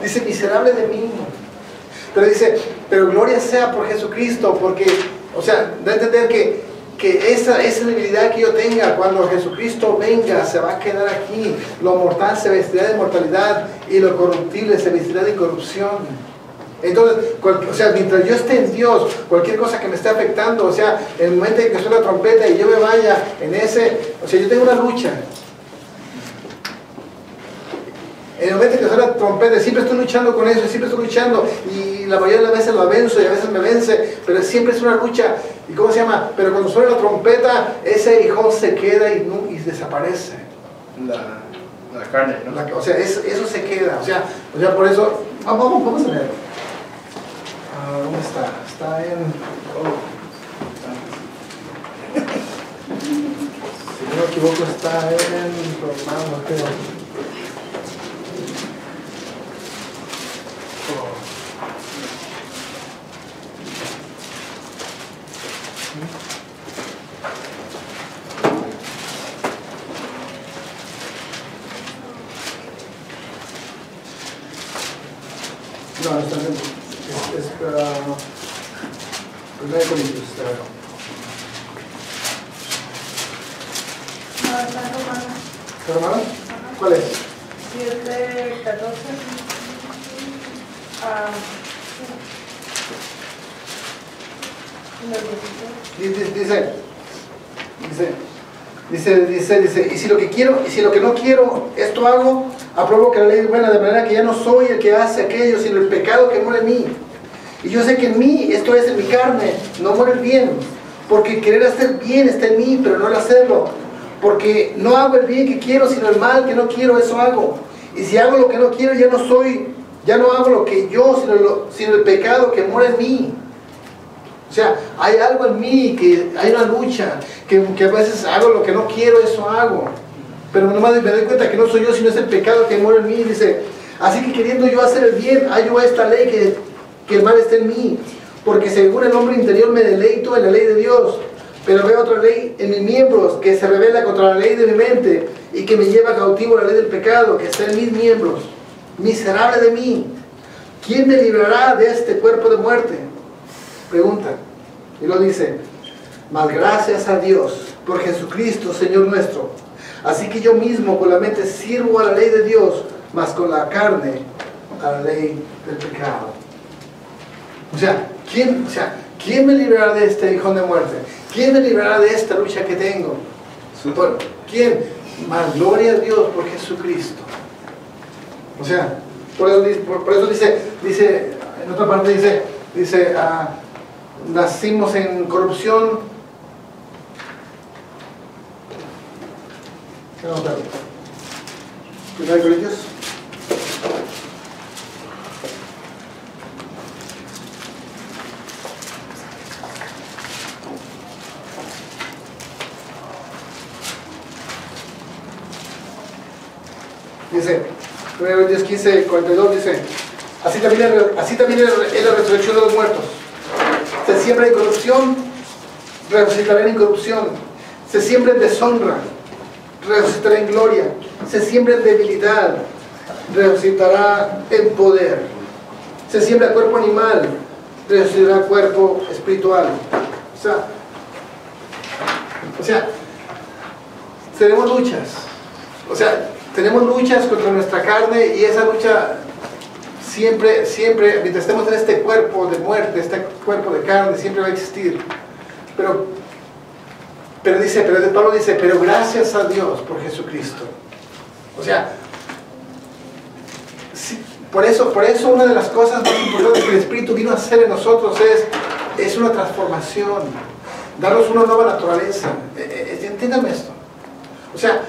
Dice, miserable de mí. Pero dice, pero gloria sea por Jesucristo, porque, o sea, da a entender que esa debilidad que yo tenga, cuando Jesucristo venga, se va a quedar aquí. Lo mortal se vestirá de mortalidad y lo corruptible se vestirá de incorrupción. Entonces, o sea, mientras yo esté en Dios, cualquier cosa que me esté afectando, o sea, en el momento en que suena la trompeta y yo me vaya en o sea, yo tengo una lucha. En el momento en que suena la trompeta, siempre estoy luchando con eso, siempre estoy luchando, y la mayoría de las veces lo venzo y a veces me vence, pero siempre es una lucha. ¿Y cómo se llama? Pero cuando suena la trompeta, ese hijo se queda y desaparece. La carne, ¿no? O sea, eso se queda. O sea, por eso, vamos a leer. ¿Dónde está? Está en... Si no me equivoco, está en Romanos, creo. No, no está en es 1 Corintios. No, está en Romanos. ¿Está Romano? ¿Cuál es? 7:14. En el 16. Dice, y si lo que quiero, y si lo que no quiero, esto hago, apruebo que la ley es buena, de manera que ya no soy el que hace aquello, sino el pecado que muere en mí. Y yo sé que en mí, esto es en mi carne, no muere el bien, porque querer hacer bien está en mí, pero no el hacerlo. Porque no hago el bien que quiero, sino el mal que no quiero, eso hago. Y si hago lo que no quiero, ya no hago lo que yo, sino el pecado que muere en mí. O sea, hay algo en mí, que hay una lucha, que a veces hago lo que no quiero, eso hago. Pero nomás me doy cuenta que no soy yo, sino es el pecado que muere en mí. Dice, así que queriendo yo hacer el bien, hallo esta ley que el mal esté en mí. Porque según el hombre interior me deleito en la ley de Dios. Pero veo otra ley en mis miembros que se revela contra la ley de mi mente y que me lleva cautivo a la ley del pecado que está en mis miembros. Miserable de mí, ¿quién me librará de este cuerpo de muerte? Pregunta. Y lo dice, mas gracias a Dios por Jesucristo, Señor nuestro. Así que yo mismo con la mente sirvo a la ley de Dios, mas con la carne a la ley del pecado. O sea, ¿quién me librará de este hijo de muerte? ¿Quién me librará de esta lucha que tengo? ¿Quién? Mas gloria a Dios por Jesucristo. O sea, por eso dice, en otra parte dice, nacimos en corrupción. Vamos a ver. 1 Corintios. Dice, 1 Corintios 15, 42 dice, así también es la resurrección de los muertos. Se siembra en corrupción, resucitará en incorrupción. Se siembra en deshonra, resucitará en gloria. Se siembra en debilidad, resucitará en poder. Se siembra cuerpo animal, resucitará cuerpo espiritual. O sea, tenemos luchas. O sea, tenemos luchas contra nuestra carne y esa lucha siempre, mientras estemos en este cuerpo de muerte, este cuerpo de carne, siempre va a existir. Pero Pablo dice, pero gracias a Dios por Jesucristo. O sea, sí, por eso una de las cosas más importantes que el Espíritu vino a hacer en nosotros es una transformación, darnos una nueva naturaleza. Entiéndame esto. O sea,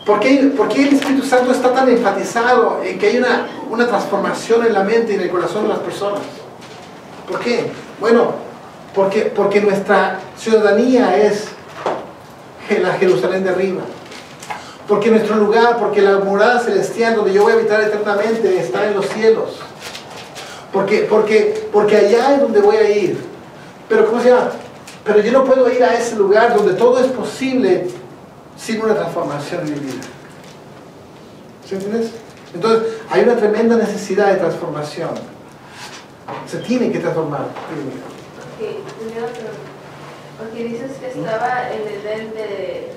¿por qué el Espíritu Santo está tan enfatizado en que hay una transformación en la mente y en el corazón de las personas? ¿Por qué? Bueno, porque nuestra ciudadanía es la Jerusalén de arriba. Porque nuestro lugar, porque la morada celestial donde yo voy a habitar eternamente está en los cielos. Porque allá es donde voy a ir. Pero ¿cómo se llama? Pero yo no puedo ir a ese lugar donde todo es posible sin una transformación en mi vida. ¿Sí entiendes? Entonces, hay una tremenda necesidad de transformación. Se tiene que transformar. Porque dices que estaba en el Edén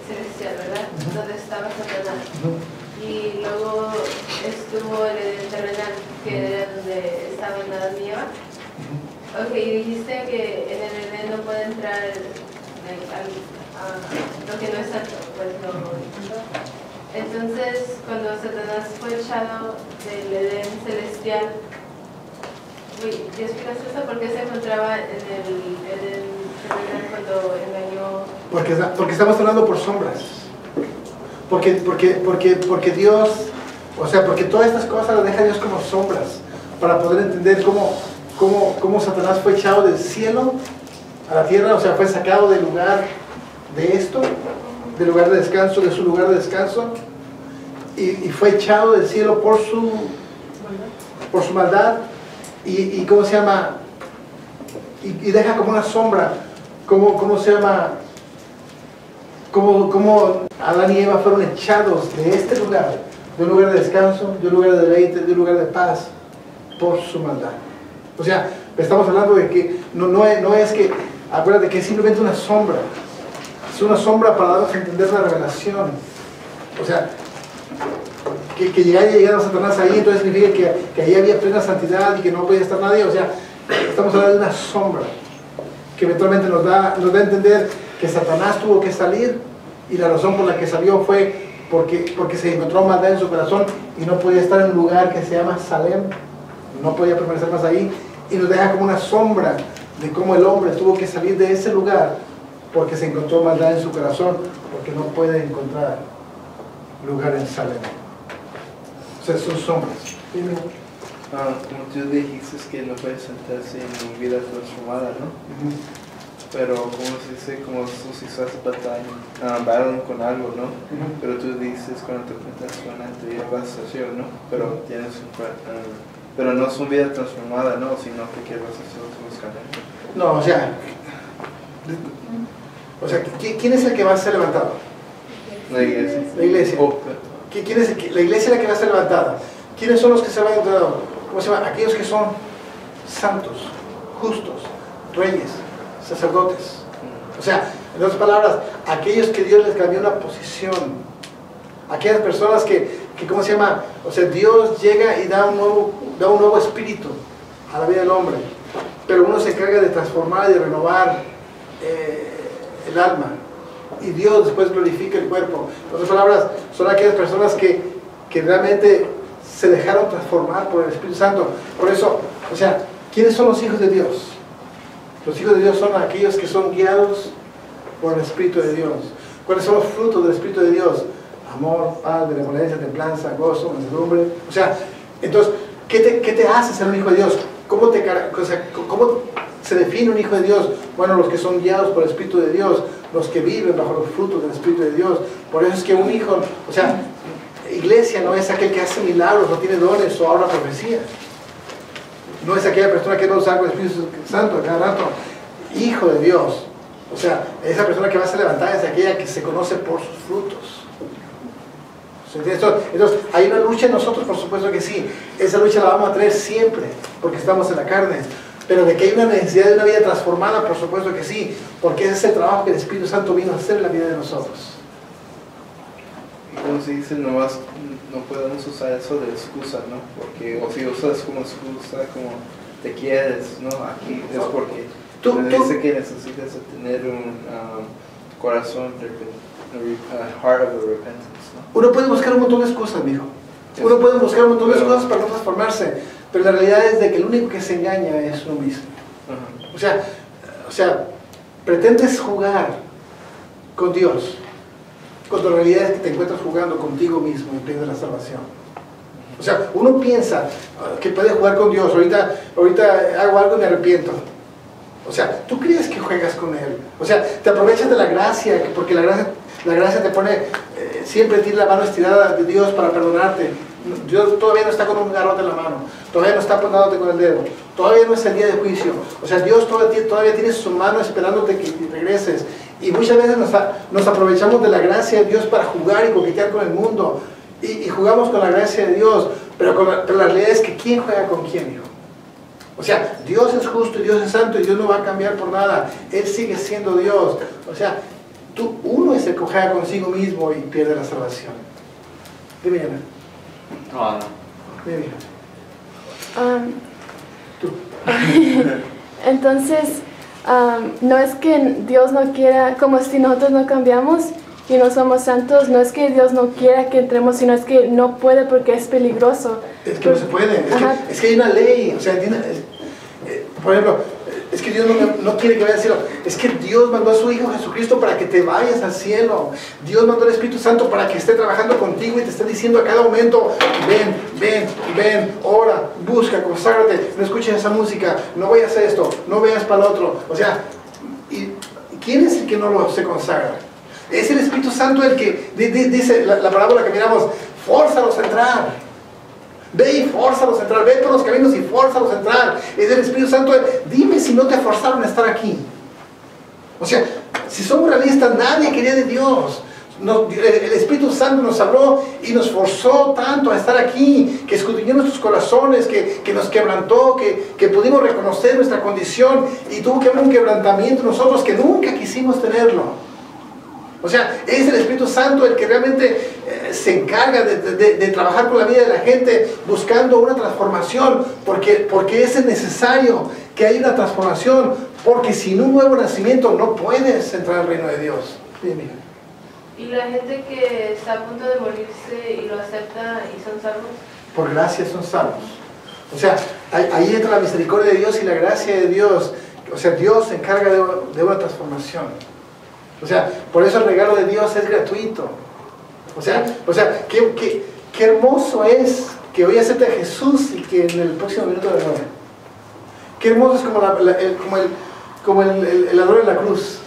celestial, ¿verdad? Donde estaba Satanás. Y luego estuvo el Edén terrenal, que era donde estaban Adán y Eva. Ok, y dijiste que en el Edén no puede entrar lo que no es santo, pues no. Entonces, cuando Satanás fue echado del Edén celestial, ¿ya explicaste esto? ¿Por qué se encontraba en el Edén terrenal cuando engañó? Porque estamos hablando por sombras. Porque Dios, o sea, porque todas estas cosas las deja Dios como sombras, para poder entender cómo Satanás fue echado del cielo a la tierra, o sea, fue sacado del lugar de esto, del lugar de descanso, de su lugar de descanso, y fue echado del cielo por su maldad, y ¿cómo se llama? Y deja como una sombra, ¿cómo se llama? Como Adán y Eva fueron echados de este lugar, de un lugar de descanso, de un lugar de deleite, de un lugar de paz, por su maldad. O sea, estamos hablando de que no es que, acuérdate que es simplemente una sombra. Es una sombra para darnos a entender la revelación. O sea, que llegara Satanás ahí, entonces significa que ahí había plena santidad y que no podía estar nadie. O sea, estamos hablando de una sombra que eventualmente nos da a entender que Satanás tuvo que salir, y la razón por la que salió fue porque se encontró maldad en su corazón y no podía estar en un lugar que se llama Salem, no podía permanecer más ahí, y nos deja como una sombra de cómo el hombre tuvo que salir de ese lugar porque se encontró maldad en su corazón, porque no puede encontrar lugar en Salem. O sea, son sombras. Como tú dijiste que no puedes sentarse en una vida transformada, ¿no? Pero como se dice, como si estás batallando con algo, ¿no? Pero tú dices cuando te encuentras con la anterior, ¿no? Pero tienes pero no es una vida transformada, ¿no? Sino que ¿qué vas a hacer? Buscar. No, o sea, ¿quién es el que va a ser levantado? La iglesia. La iglesia. ¿Quién es la iglesia es la que va a ser levantada? ¿Quiénes son los que se van a entrar? ¿Cómo se llama? Aquellos que son santos, justos, reyes, sacerdotes. O sea, en otras palabras, aquellos que Dios les cambió una posición. Aquellas personas que ¿cómo se llama? O sea, Dios llega y da un nuevo espíritu a la vida del hombre. Pero uno se encarga de transformar y de renovar el alma. Y Dios después glorifica el cuerpo. En otras palabras, son aquellas personas que realmente se dejaron transformar por el Espíritu Santo. Por eso, o sea, ¿quiénes son los hijos de Dios? Los hijos de Dios son aquellos que son guiados por el Espíritu de Dios. ¿Cuáles son los frutos del Espíritu de Dios? Amor, paz, benevolencia, templanza, gozo, mansedumbre. O sea, entonces, ¿qué te hace ser un hijo de Dios? ¿Cómo se define un hijo de Dios? Bueno, los que son guiados por el Espíritu de Dios, los que viven bajo los frutos del Espíritu de Dios. Por eso es que un hijo, o sea, iglesia no es aquel que hace milagros, no tiene dones o habla profecía. No es aquella persona que no usa el Espíritu Santo a cada rato. Hijo de Dios. O sea, esa persona que va a ser levantada es aquella que se conoce por sus frutos. Entonces, hay una lucha en nosotros, por supuesto que sí. Esa lucha la vamos a tener siempre, porque estamos en la carne. Pero de que hay una necesidad de una vida transformada, por supuesto que sí, porque ese es el trabajo que el Espíritu Santo vino a hacer en la vida de nosotros. Y como se dice, no podemos usar eso de excusa, ¿no? Porque, o si usas como excusa, como te quieres, ¿no? Aquí es porque dice que necesitas tener un corazón, heart of repentance, ¿no? Uno puede buscar un montón de excusas, mijo. Uno puede buscar un montón de excusas para no transformarse, pero la realidad es de que el único que se engaña es uno mismo. O sea, pretendes jugar con Dios, cuando la realidad es que te encuentras jugando contigo mismo y pierdes la salvación. O sea, uno piensa que puede jugar con Dios. Ahorita hago algo y me arrepiento. O sea, tú crees que juegas con Él. O sea, te aprovechas de la gracia, porque la gracia te pone, siempre tiene la mano estirada de Dios para perdonarte. Dios todavía no está con un garrote en la mano, todavía no está apuntándote con el dedo, todavía no es el día de juicio. O sea, Dios todavía tiene su mano esperándote que regreses. Y muchas veces nos aprovechamos de la gracia de Dios para jugar y coquetear con el mundo. Y jugamos con la gracia de Dios, pero la realidad es que ¿quién juega con quién, hijo? O sea, Dios es justo y Dios es santo y Dios no va a cambiar por nada. Él sigue siendo Dios. O sea, uno es el que juega consigo mismo y pierde la salvación. Dime, Ana. No, no. Dime. Entonces, no es que Dios no quiera, como si nosotros no cambiamos y no somos santos, no es que Dios no quiera que entremos, sino es que no puede porque es peligroso. Es que no se puede, es que hay una ley, o sea, por ejemplo, es que Dios no quiere que vayas al cielo, es que Dios mandó a su Hijo Jesucristo para que te vayas al cielo. Dios mandó al Espíritu Santo para que esté trabajando contigo y te esté diciendo a cada momento, ven, ora, busca, conságrate, no escuches esa música, no vayas a esto, no veas para el otro. O sea, ¿quién es el que no se consagra? Es el Espíritu Santo el que dice la parábola que miramos, fórzalos a entrar. Ve y fórzalos a entrar, ve por los caminos y fórzalos a entrar. Es el Espíritu Santo, dime si no te forzaron a estar aquí. O sea, si somos realistas, nadie quería de Dios. el Espíritu Santo nos habló y nos forzó tanto a estar aquí, que escudriñó nuestros corazones, que nos quebrantó, que pudimos reconocer nuestra condición y tuvo que haber un quebrantamiento en nosotros que nunca quisimos tenerlo. O sea, es el Espíritu Santo el que realmente se encarga de trabajar con la vida de la gente, buscando una transformación, porque es necesario que haya una transformación, porque sin un nuevo nacimiento no puedes entrar al reino de Dios. Bien, mija. ¿Y la gente que está a punto de morirse y lo acepta y son salvos? Por gracia son salvos. O sea, ahí entra la misericordia de Dios y la gracia de Dios. O sea, Dios se encarga de una transformación. O sea, por eso el regalo de Dios es gratuito. O sea, qué hermoso es que hoy acepte a Jesús y que en el próximo minuto de gloria. Qué hermoso es como el ladrón en la cruz.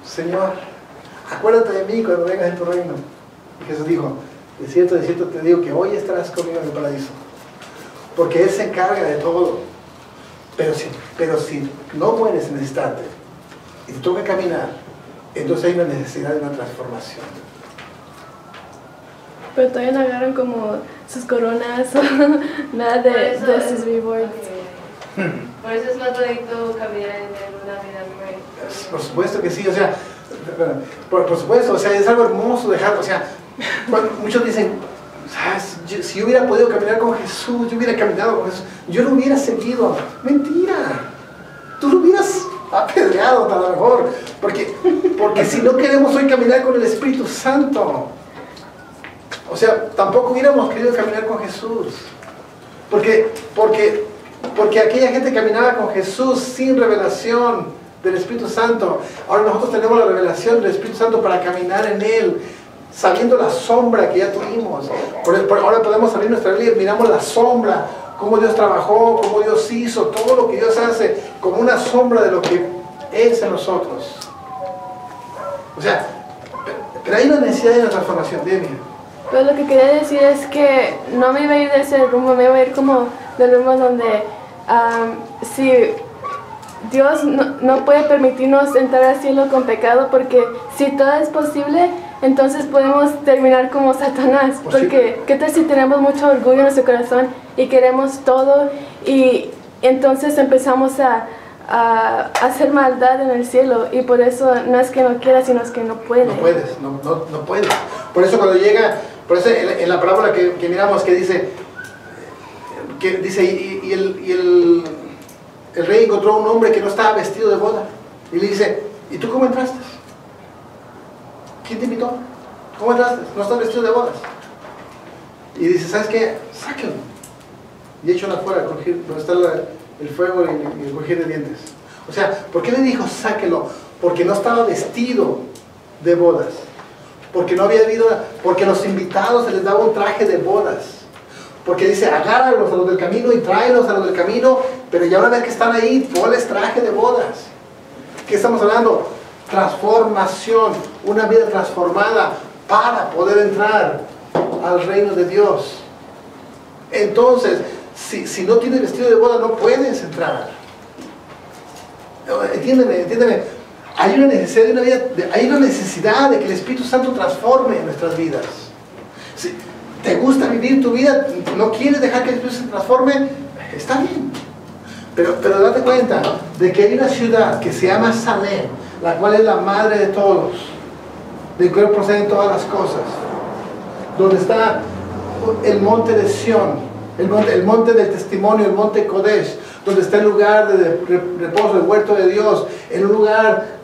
Señor, acuérdate de mí cuando vengas en tu reino. Y Jesús dijo, de cierto te digo que hoy estarás conmigo en el paraíso. Porque Él se encarga de todo. Pero si no mueres en ese instante y te toca caminar, entonces hay una necesidad de una transformación. Pero todavía no agarran como sus coronas o nada de sus rewards. Por eso es más bonito caminar en una vida muy... Por supuesto que sí, o sea, por supuesto, o sea, es algo hermoso dejar, o sea, muchos dicen, ¿sabes? Si yo hubiera podido caminar con Jesús, yo hubiera caminado con Jesús, yo lo hubiera seguido. Mentira, tú lo hubieras apedreado a lo mejor, porque si no queremos hoy caminar con el Espíritu Santo, o sea, tampoco hubiéramos querido caminar con Jesús, porque aquella gente caminaba con Jesús sin revelación del Espíritu Santo. Ahora nosotros tenemos la revelación del Espíritu Santo para caminar en Él, sabiendo la sombra que ya tuvimos. Ahora podemos abrir nuestra Biblia y miramos la sombra, cómo Dios trabajó, cómo Dios hizo, todo lo que Dios hace, como una sombra de lo que es en nosotros. O sea, pero hay una necesidad de una transformación. Dime. Pero lo que quería decir es que no me iba a ir de ese rumbo, me iba a ir como del rumbo donde si Dios no puede permitirnos entrar al cielo con pecado, porque si todo es posible, entonces podemos terminar como Satanás. Porque ¿qué tal si tenemos mucho orgullo en nuestro corazón y queremos todo y entonces empezamos a hacer maldad en el cielo? Y por eso no es que no quiera, sino es que no puede. No puedes, no puedes. Por eso cuando llega, por eso en la parábola que miramos que dice y el rey encontró a un hombre que no estaba vestido de boda y le dice, ¿y tú cómo entraste? ¿Quién te invitó? ¿Cómo entraste? No estás vestido de bodas. Y dice, ¿sabes qué? Sáquenlo y échalo afuera, donde está el fuego y el crujir de dientes. O sea, ¿por qué le dijo sáquelo? Porque no estaba vestido de bodas, porque no había habido, porque los invitados se les daba un traje de bodas. Porque dice, agárralos a los del camino y tráelos a los del camino, pero ya una vez que están ahí, ponles traje de bodas. ¿Qué estamos hablando? Transformación, una vida transformada para poder entrar al reino de Dios. Entonces, si no tienes vestido de boda, no puedes entrar. Entiéndeme. Hay una necesidad de una vida, hay una necesidad de que el Espíritu Santo transforme nuestras vidas. Si te gusta vivir tu vida, no quieres dejar que el Espíritu se transforme, está bien. Pero date cuenta de que hay una ciudad que se llama Salem, la cual es la madre de todos, del cual proceden todas las cosas, donde está el monte de Sión, el monte del testimonio, el monte Kodesh, donde está el lugar de reposo, el huerto de Dios, en un lugar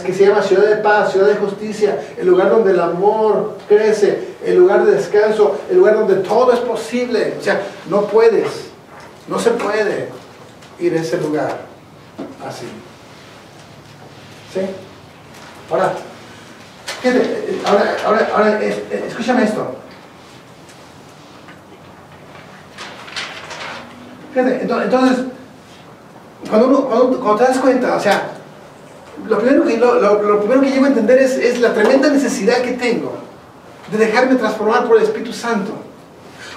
que se llama ciudad de paz, ciudad de justicia, el lugar donde el amor crece, el lugar de descanso, el lugar donde todo es posible. O sea, no se puede ir a ese lugar así. ¿Sí? Ahora, fíjate, ahora escúchame esto. Fíjate, entonces, cuando te das cuenta, o sea, lo primero que llego a entender es la tremenda necesidad que tengo de dejarme transformar por el Espíritu Santo.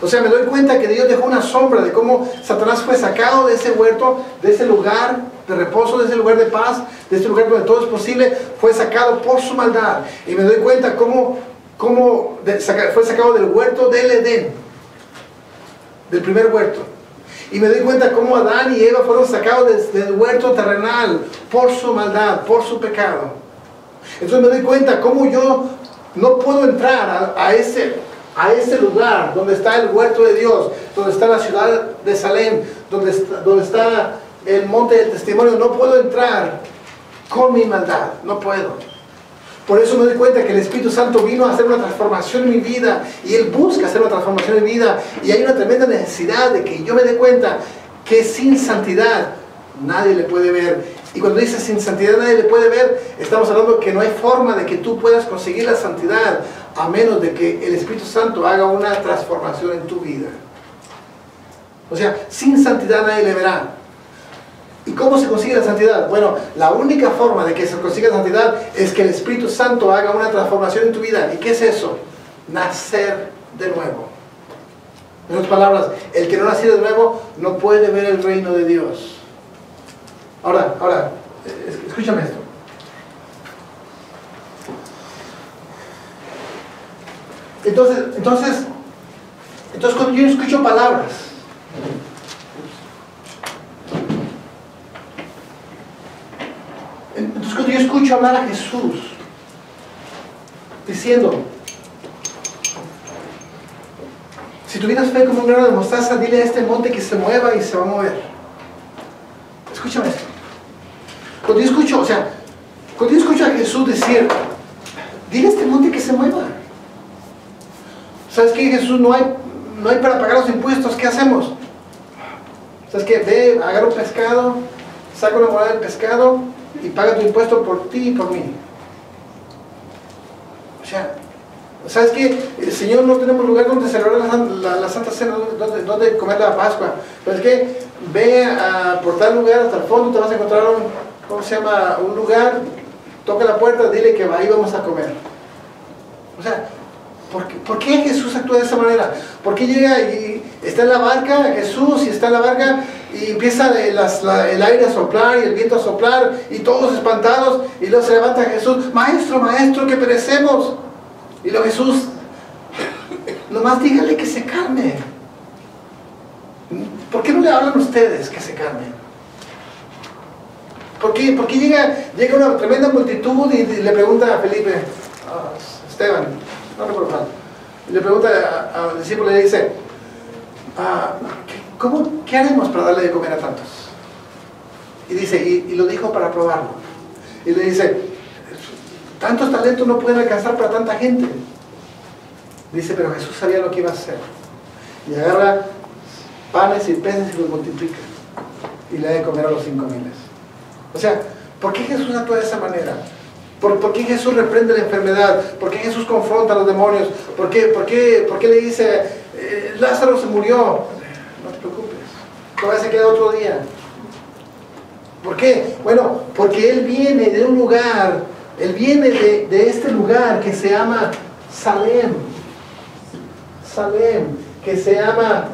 O sea, me doy cuenta que Dios dejó una sombra de cómo Satanás fue sacado de ese huerto, de ese lugar de reposo, de ese lugar de paz, de este lugar donde todo es posible, fue sacado por su maldad. Y me doy cuenta cómo fue sacado del huerto del Edén, del primer huerto. Y me doy cuenta cómo Adán y Eva fueron sacados del huerto terrenal por su maldad, por su pecado. Entonces me doy cuenta cómo yo no puedo entrar a ese lugar donde está el huerto de Dios, donde está la ciudad de Salem, donde está el monte del testimonio. No puedo entrar con mi maldad, no puedo. Por eso me doy cuenta que el Espíritu Santo vino a hacer una transformación en mi vida, y Él busca hacer una transformación en mi vida, y hay una tremenda necesidad de que yo me dé cuenta que sin santidad nadie le puede ver. Y cuando dice sin santidad nadie le puede ver, estamos hablando que no hay forma de que tú puedas conseguir la santidad a menos de que el Espíritu Santo haga una transformación en tu vida. O sea, sin santidad nadie le verá. ¿Y cómo se consigue la santidad? Bueno, la única forma de que se consiga la santidad es que el Espíritu Santo haga una transformación en tu vida. ¿Y qué es eso? Nacer de nuevo. En otras palabras, el que no nació de nuevo no puede ver el reino de Dios. Ahora, escúchame esto. Entonces cuando yo escucho palabras, entonces cuando yo escucho hablar a Jesús diciendo, si tuvieras fe como un grano de mostaza, dile a este monte que se mueva y se va a mover. Escúchame esto. Cuando yo escucho a Jesús decir, dile a este monte que se mueva. ¿Sabes qué, Jesús? No hay para pagar los impuestos. ¿Qué hacemos? ¿Sabes qué? Ve, agarra un pescado, saca una moneda del pescado y paga tu impuesto por ti y por mí. O sea, ¿sabes qué? El Señor, no tenemos lugar donde celebrar la Santa Cena, donde comer la Pascua. Pero es que ve por tal lugar hasta el fondo, te vas a encontrar un lugar, toca la puerta, dile que ahí vamos a comer. O sea, ¿por qué Jesús actúa de esa manera? ¿Por qué llega y está en la barca Jesús, y está en la barca y empieza el aire a soplar y el viento a soplar y todos espantados, y luego se levanta Jesús, maestro, que perecemos? Y luego Jesús, nomás dígale que se calme. ¿Por qué no le hablan ustedes que se calme? ¿Por qué llega una tremenda multitud y le pregunta a Felipe, Esteban, no recuerdo mal, y le pregunta al discípulo y le dice, ¿qué haremos para darle de comer a tantos? Y dice, y lo dijo para probarlo. Y le dice, tantos talentos no pueden alcanzar para tanta gente. Dice, pero Jesús sabía lo que iba a hacer. Y agarra panes y peces y los multiplica. Y le da de comer a los 5,000. O sea, ¿por qué Jesús actúa de esa manera? ¿Por qué Jesús reprende la enfermedad? ¿Por qué Jesús confronta a los demonios? ¿Por qué le dice, Lázaro se murió? No te preocupes, todavía se queda otro día. ¿Por qué? Bueno, porque Él viene de un lugar, Él viene de este lugar que se llama Salem, que se llama,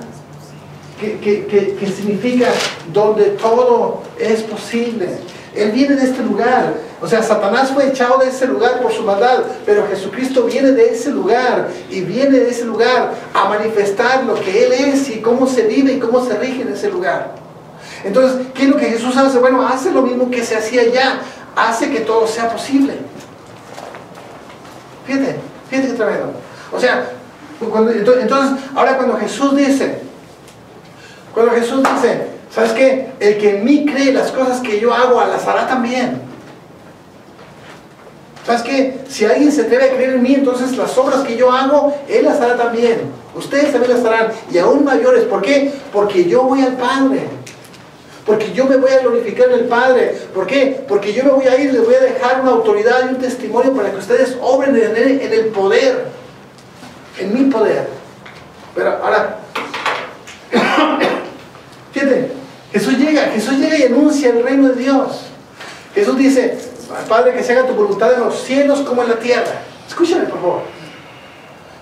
que significa donde todo es posible. Él viene de este lugar. O sea, Satanás fue echado de ese lugar por su maldad, pero Jesucristo viene de ese lugar, y viene de ese lugar a manifestar lo que Él es y cómo se vive y cómo se rige en ese lugar. Entonces, ¿qué es lo que Jesús hace? Bueno, hace lo mismo que se hacía allá, hace que todo sea posible. Fíjate qué tremendo. O sea, entonces, ahora cuando Jesús dice, ¿sabes qué? El que en mí cree las cosas que yo hago, las hará también. ¿Sabes qué? Si alguien se atreve a creer en mí, entonces las obras que yo hago, Él las hará también. Ustedes también las harán, y aún mayores. ¿Por qué? Porque yo voy al Padre. Porque yo me voy a glorificar en el Padre. ¿Por qué? Porque yo me voy a ir, les voy a dejar una autoridad y un testimonio para que ustedes obren en el poder. En mi poder. Pero ahora, fíjate, Jesús llega y anuncia el reino de Dios. Jesús dice, Padre, que se haga tu voluntad en los cielos como en la tierra. Escúchame, por favor.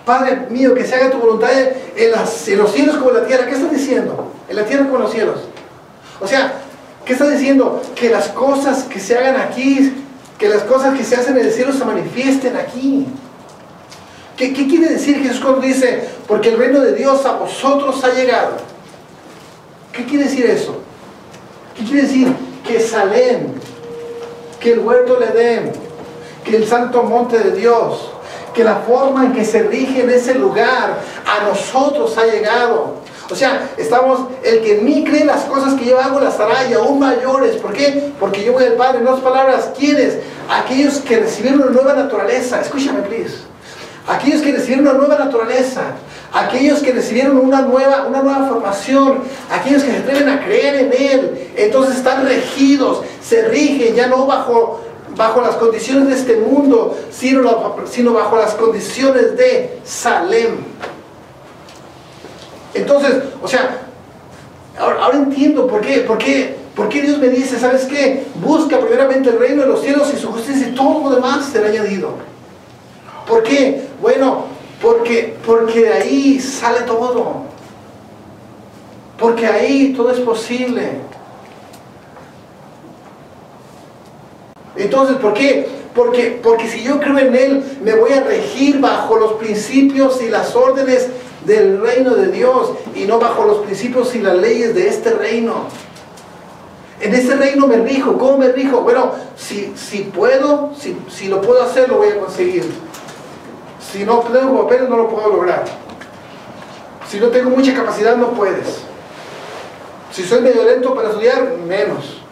Padre mío, que se haga tu voluntad en los cielos como en la tierra. ¿Qué está diciendo? En la tierra como en los cielos. O sea, ¿Qué está diciendo? Que las cosas que se hagan aquí, que las cosas que se hacen en el cielo se manifiesten aquí. ¿Qué quiere decir Jesús cuando dice, porque el reino de Dios a vosotros ha llegado? ¿Qué quiere decir eso? ¿Qué quiere decir? Que Salem, que el huerto del Edén, que el santo monte de Dios, que la forma en que se rige en ese lugar a nosotros ha llegado. O sea, el que en mí cree las cosas que yo hago las hará y aún mayores. ¿Por qué? Porque yo voy al Padre. En otras palabras, ¿quiénes? Aquellos que recibieron una nueva naturaleza. Escúchame, please. Aquellos que recibieron una nueva naturaleza. Aquellos que recibieron una nueva formación. Aquellos que se atreven a creer en Él. Entonces están regidos, se rigen, ya no bajo las condiciones de este mundo, sino bajo las condiciones de Salem. Entonces, o sea, ahora entiendo por qué Dios me dice, ¿sabes qué? Busca primeramente el reino de los cielos y su justicia y todo lo demás será añadido. ¿Por qué? Bueno, porque de ahí sale todo. Porque ahí todo es posible. Entonces, ¿por qué? Porque si yo creo en Él, me voy a regir bajo los principios y las órdenes del reino de Dios y no bajo los principios y las leyes de este reino. En este reino me rijo. ¿Cómo me rijo? Bueno, si lo puedo hacer, lo voy a conseguir. Si no tengo papeles, no lo puedo lograr. Si no tengo mucha capacidad, no puedes. Si soy medio lento para estudiar, menos.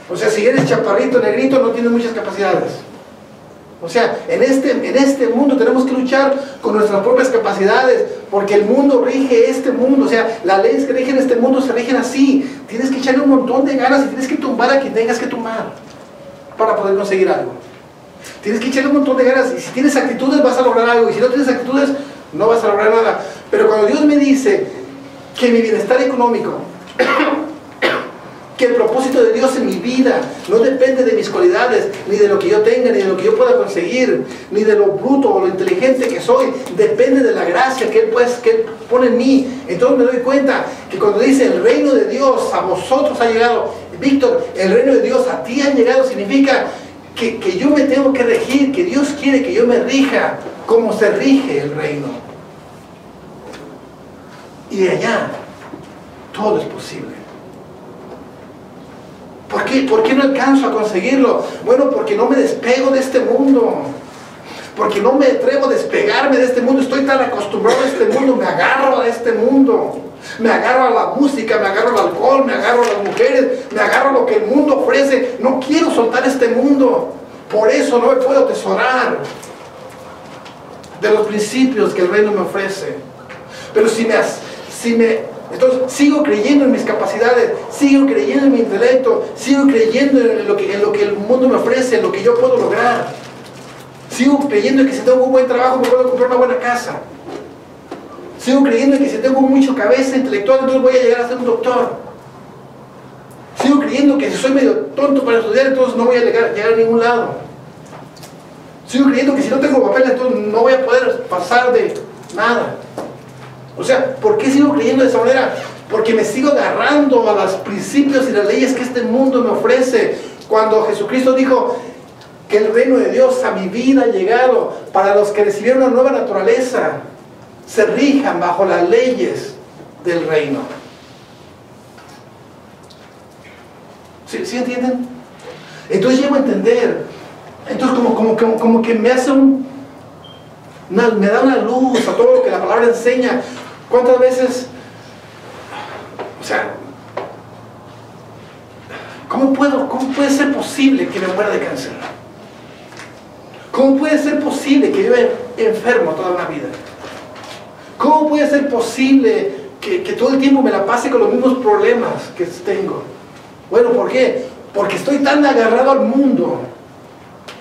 O sea, si eres chaparrito, negrito, no tienes muchas capacidades. O sea, en este mundo tenemos que luchar con nuestras propias capacidades, porque el mundo rige este mundo. O sea, las leyes que rigen este mundo se rigen así. Tienes que echarle un montón de ganas y tienes que tumbar a quien tengas que tumbar para poder conseguir algo. Tienes que echarle un montón de ganas y si tienes actitudes vas a lograr algo y si no tienes actitudes no vas a lograr nada. Pero cuando Dios me dice que mi bienestar económico, que el propósito de Dios en mi vida no depende de mis cualidades, ni de lo que yo tenga, ni de lo que yo pueda conseguir, ni de lo bruto o lo inteligente que soy, depende de la gracia que Él pone en mí. Entonces me doy cuenta que cuando dice el reino de Dios a vosotros ha llegado, Víctor, el reino de Dios a ti ha llegado, significa que yo me tengo que regir, que Dios quiere que yo me rija como se rige el reino. Y de allá todo es posible. ¿Por qué no alcanzo a conseguirlo? Bueno, porque no me despego de este mundo. Porque no me atrevo a despegarme de este mundo. Estoy tan acostumbrado a este mundo. Me agarro a este mundo. Me agarro a la música, me agarro al alcohol, me agarro a las mujeres, me agarro a lo que el mundo ofrece. No quiero soltar este mundo. Por eso no me puedo atesorar de los principios que el reino me ofrece. Pero entonces sigo creyendo en mis capacidades, sigo creyendo en mi intelecto, sigo creyendo en lo que el mundo me ofrece, en lo que yo puedo lograr. Sigo creyendo en que si tengo un buen trabajo me puedo comprar una buena casa. Sigo creyendo en que si tengo mucha cabeza intelectual entonces voy a llegar a ser un doctor. Sigo creyendo que si soy medio tonto para estudiar entonces no voy a llegar a ningún lado. Sigo creyendo que si no tengo papeles entonces no voy a poder pasar de nada. O sea, ¿por qué sigo creyendo de esa manera? Porque me sigo agarrando a los principios y las leyes que este mundo me ofrece. Cuando Jesucristo dijo que el reino de Dios a mi vida ha llegado, para los que recibieron una nueva naturaleza, se rijan bajo las leyes del reino. ¿Sí entienden? Entonces llego a entender. Entonces como que me hace me da una luz a todo lo que la palabra enseña. ¿Cuántas veces? O sea, ¿cómo puede ser posible que me muera de cáncer? ¿Cómo puede ser posible que yo enfermo toda una vida? ¿Cómo puede ser posible que todo el tiempo me la pase con los mismos problemas que tengo? Bueno, ¿por qué? Porque estoy tan agarrado al mundo.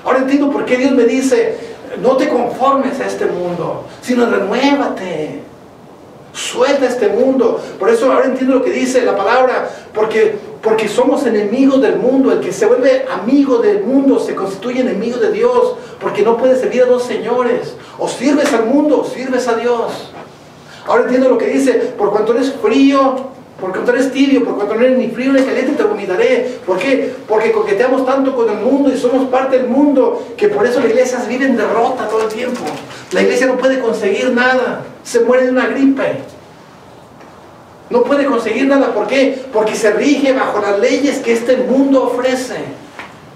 Ahora entiendo por qué Dios me dice, no te conformes a este mundo, sino renuévate. Suelta este mundo. Por eso ahora entiendo lo que dice la palabra, porque somos enemigos del mundo. El que se vuelve amigo del mundo se constituye enemigo de Dios, porque no puedes servir a dos señores. O sirves al mundo o sirves a Dios. Ahora entiendo lo que dice, por cuanto eres frío Por cuanto eres tibio, por cuanto no eres ni frío ni caliente, te vomitaré. ¿Por qué? Porque coqueteamos tanto con el mundo y somos parte del mundo, que por eso las iglesias viven en derrota todo el tiempo. La iglesia no puede conseguir nada, se muere de una gripe. No puede conseguir nada, ¿por qué? Porque se rige bajo las leyes que este mundo ofrece.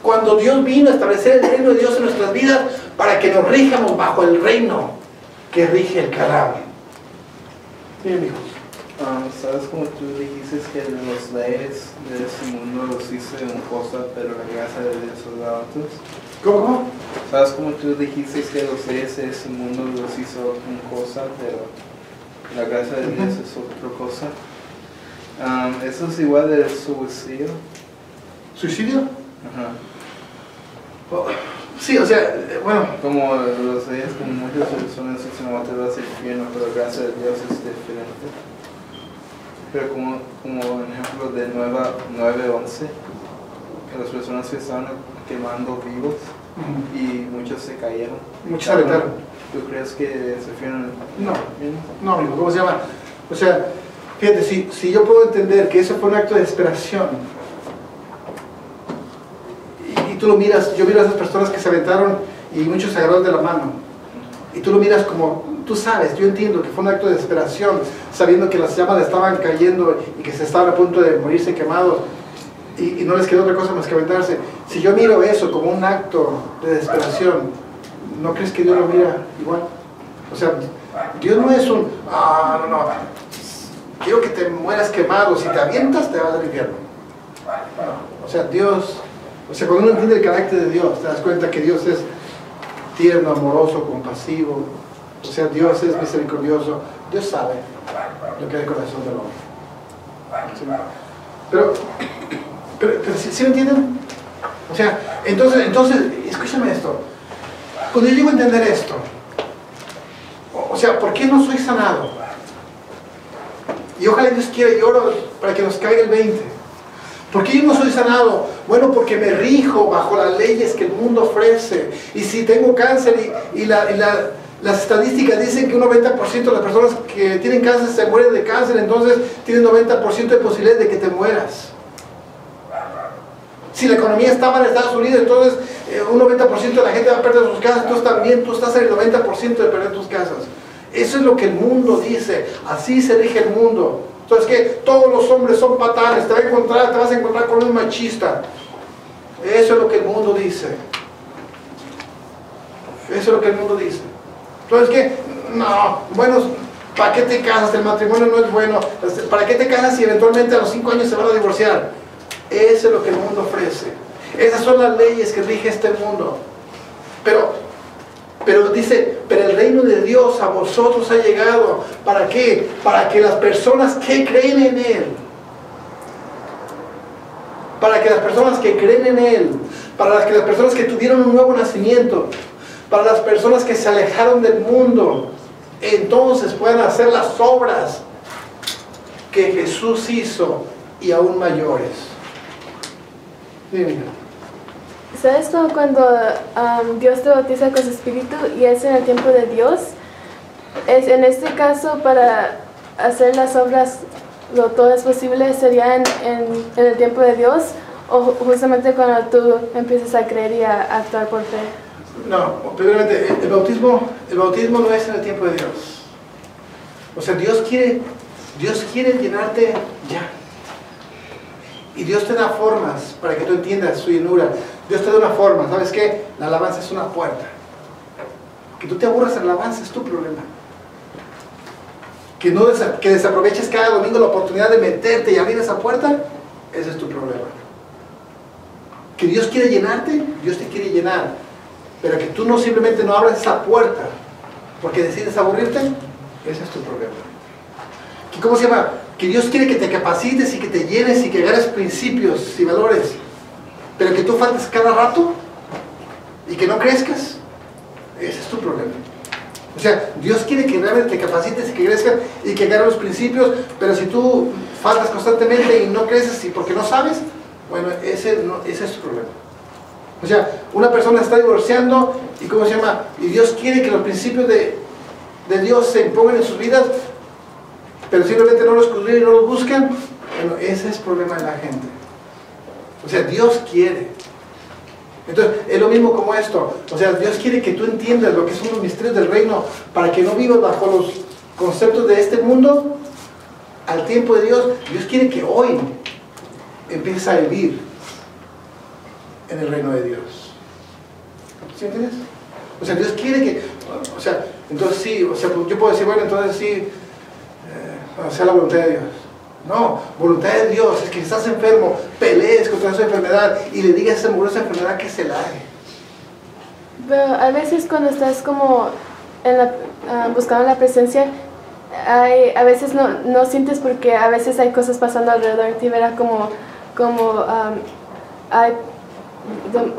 Cuando Dios vino a establecer el reino de Dios en nuestras vidas, para que nos rijamos bajo el reino que rige el carácter. Sí, amigos. ¿Sabes cómo tú dijiste que los leyes de este mundo los hice una cosa, pero la gracia de Dios es la otra? ¿Cómo? ¿Sabes cómo tú dijiste que los leyes de este mundo los hizo una cosa, pero la gracia de Dios es otra cosa? ¿Eso es igual del suicidio? ¿Suicidio? Ajá. Sí, o sea, bueno. Como los leyes, como muchas personas dicen, no te vas al infierno, pero la gracia de Dios es diferente. Pero como un ejemplo de 9/11, que las personas se estaban quemando vivos y muchos se cayeron. Muchos se aventaron. ¿Tú crees que se fueron? No, amigo, ¿cómo se llama? O sea, fíjate, si yo puedo entender que eso fue un acto de desesperación, y tú lo miras, yo miro a esas personas que se aventaron y muchos se agarraron de la mano, y tú lo miras como, tú sabes, yo entiendo que fue un acto de desesperación, sabiendo que las llamas estaban cayendo y que se estaban a punto de morirse quemados, y no les quedó otra cosa más que aventarse. Si yo miro eso como un acto de desesperación, ¿no crees que Dios lo mira igual? O sea, Dios no es un, no, quiero que te mueras quemado, si te avientas te vas al infierno. No, o sea, Dios, o sea, cuando uno entiende el carácter de Dios, te das cuenta que Dios es tierno, amoroso, compasivo. O sea, Dios es misericordioso. Dios sabe lo que hay en el corazón del hombre. ¿Sí? Pero ¿sí me entienden? O sea, entonces, escúchame esto. Cuando yo llego a entender esto, o sea, ¿por qué no soy sanado? Y ojalá Dios quiera y oro para que nos caiga el 20. ¿Por qué yo no soy sanado? Bueno, porque me rijo bajo las leyes que el mundo ofrece. Y si tengo cáncer y las estadísticas dicen que un 90% de las personas que tienen cáncer se mueren de cáncer, entonces tienes 90% de posibilidades de que te mueras. Si la economía está mal en Estados Unidos, entonces un 90% de la gente va a perder sus casas, entonces también tú estás en el 90% de perder tus casas. Eso es lo que el mundo dice, así se rige el mundo. Entonces, que todos los hombres son patanes, te vas a encontrar con un machista. Eso es lo que el mundo dice. Eso es lo que el mundo dice. Entonces, que no, bueno, ¿para qué te casas? El matrimonio no es bueno. ¿Para qué te casas si eventualmente a los 5 años se van a divorciar? Eso es lo que el mundo ofrece. Esas son las leyes que rige este mundo. Pero dice, pero el reino de Dios a vosotros ha llegado. ¿Para qué? Para que las personas que creen en Él, para que las personas que creen en Él, para que las personas que tuvieron un nuevo nacimiento, para las personas que se alejaron del mundo, entonces puedan hacer las obras que Jesús hizo y aún mayores. Dime. ¿Sabes como cuando Dios te bautiza con su espíritu y es en el tiempo de Dios? Es en este caso, para hacer las obras todo es posible, sería en el tiempo de Dios, o justamente cuando tú empiezas a creer y a actuar por fe. No, primeramente, el bautismo no es en el tiempo de Dios. O sea, Dios quiere llenarte ya. Y Dios te da formas para que tú entiendas su llenura. Dios te da una forma. ¿Sabes qué? La alabanza es una puerta. Que tú te aburras en la alabanza es tu problema. Que desaproveches cada domingo la oportunidad de meterte y abrir esa puerta, ese es tu problema. Que Dios quiere llenarte, Dios te quiere llenar. Pero que tú no simplemente no abras esa puerta porque decides aburrirte, ese es tu problema. ¿Cómo se llama? Que Dios quiere que te capacites y que te llenes y que agarres principios y valores, pero que tú faltes cada rato y que no crezcas, ese es tu problema. O sea, Dios quiere que realmente te capacites y que crezcas y que agarres los principios, pero si tú faltas constantemente y no creces y porque no sabes, bueno, ese es tu problema. O sea, una persona está divorciando y ¿cómo se llama? Y Dios quiere que los principios de Dios se impongan en sus vidas, pero simplemente no los escudriñan y no los buscan, Bueno, ese es el problema de la gente. O sea, Dios quiere. Entonces, es lo mismo como esto. O sea, Dios quiere que tú entiendas lo que son los misterios del reino para que no vivas bajo los conceptos de este mundo al tiempo de Dios. Dios quiere que hoy empieces a vivir en el reino de Dios. ¿Sí entiendes? O sea, Dios quiere que... O sea, entonces sí, o sea, yo puedo decir, bueno, entonces sí, sea la voluntad de Dios. No, voluntad de Dios es que si estás enfermo, pelees contra esa enfermedad y le digas a esa enfermedad que se largue. Pero a veces cuando estás como buscando la presencia, a veces no sientes porque a veces hay cosas pasando alrededor de ti, ¿verdad? Como hay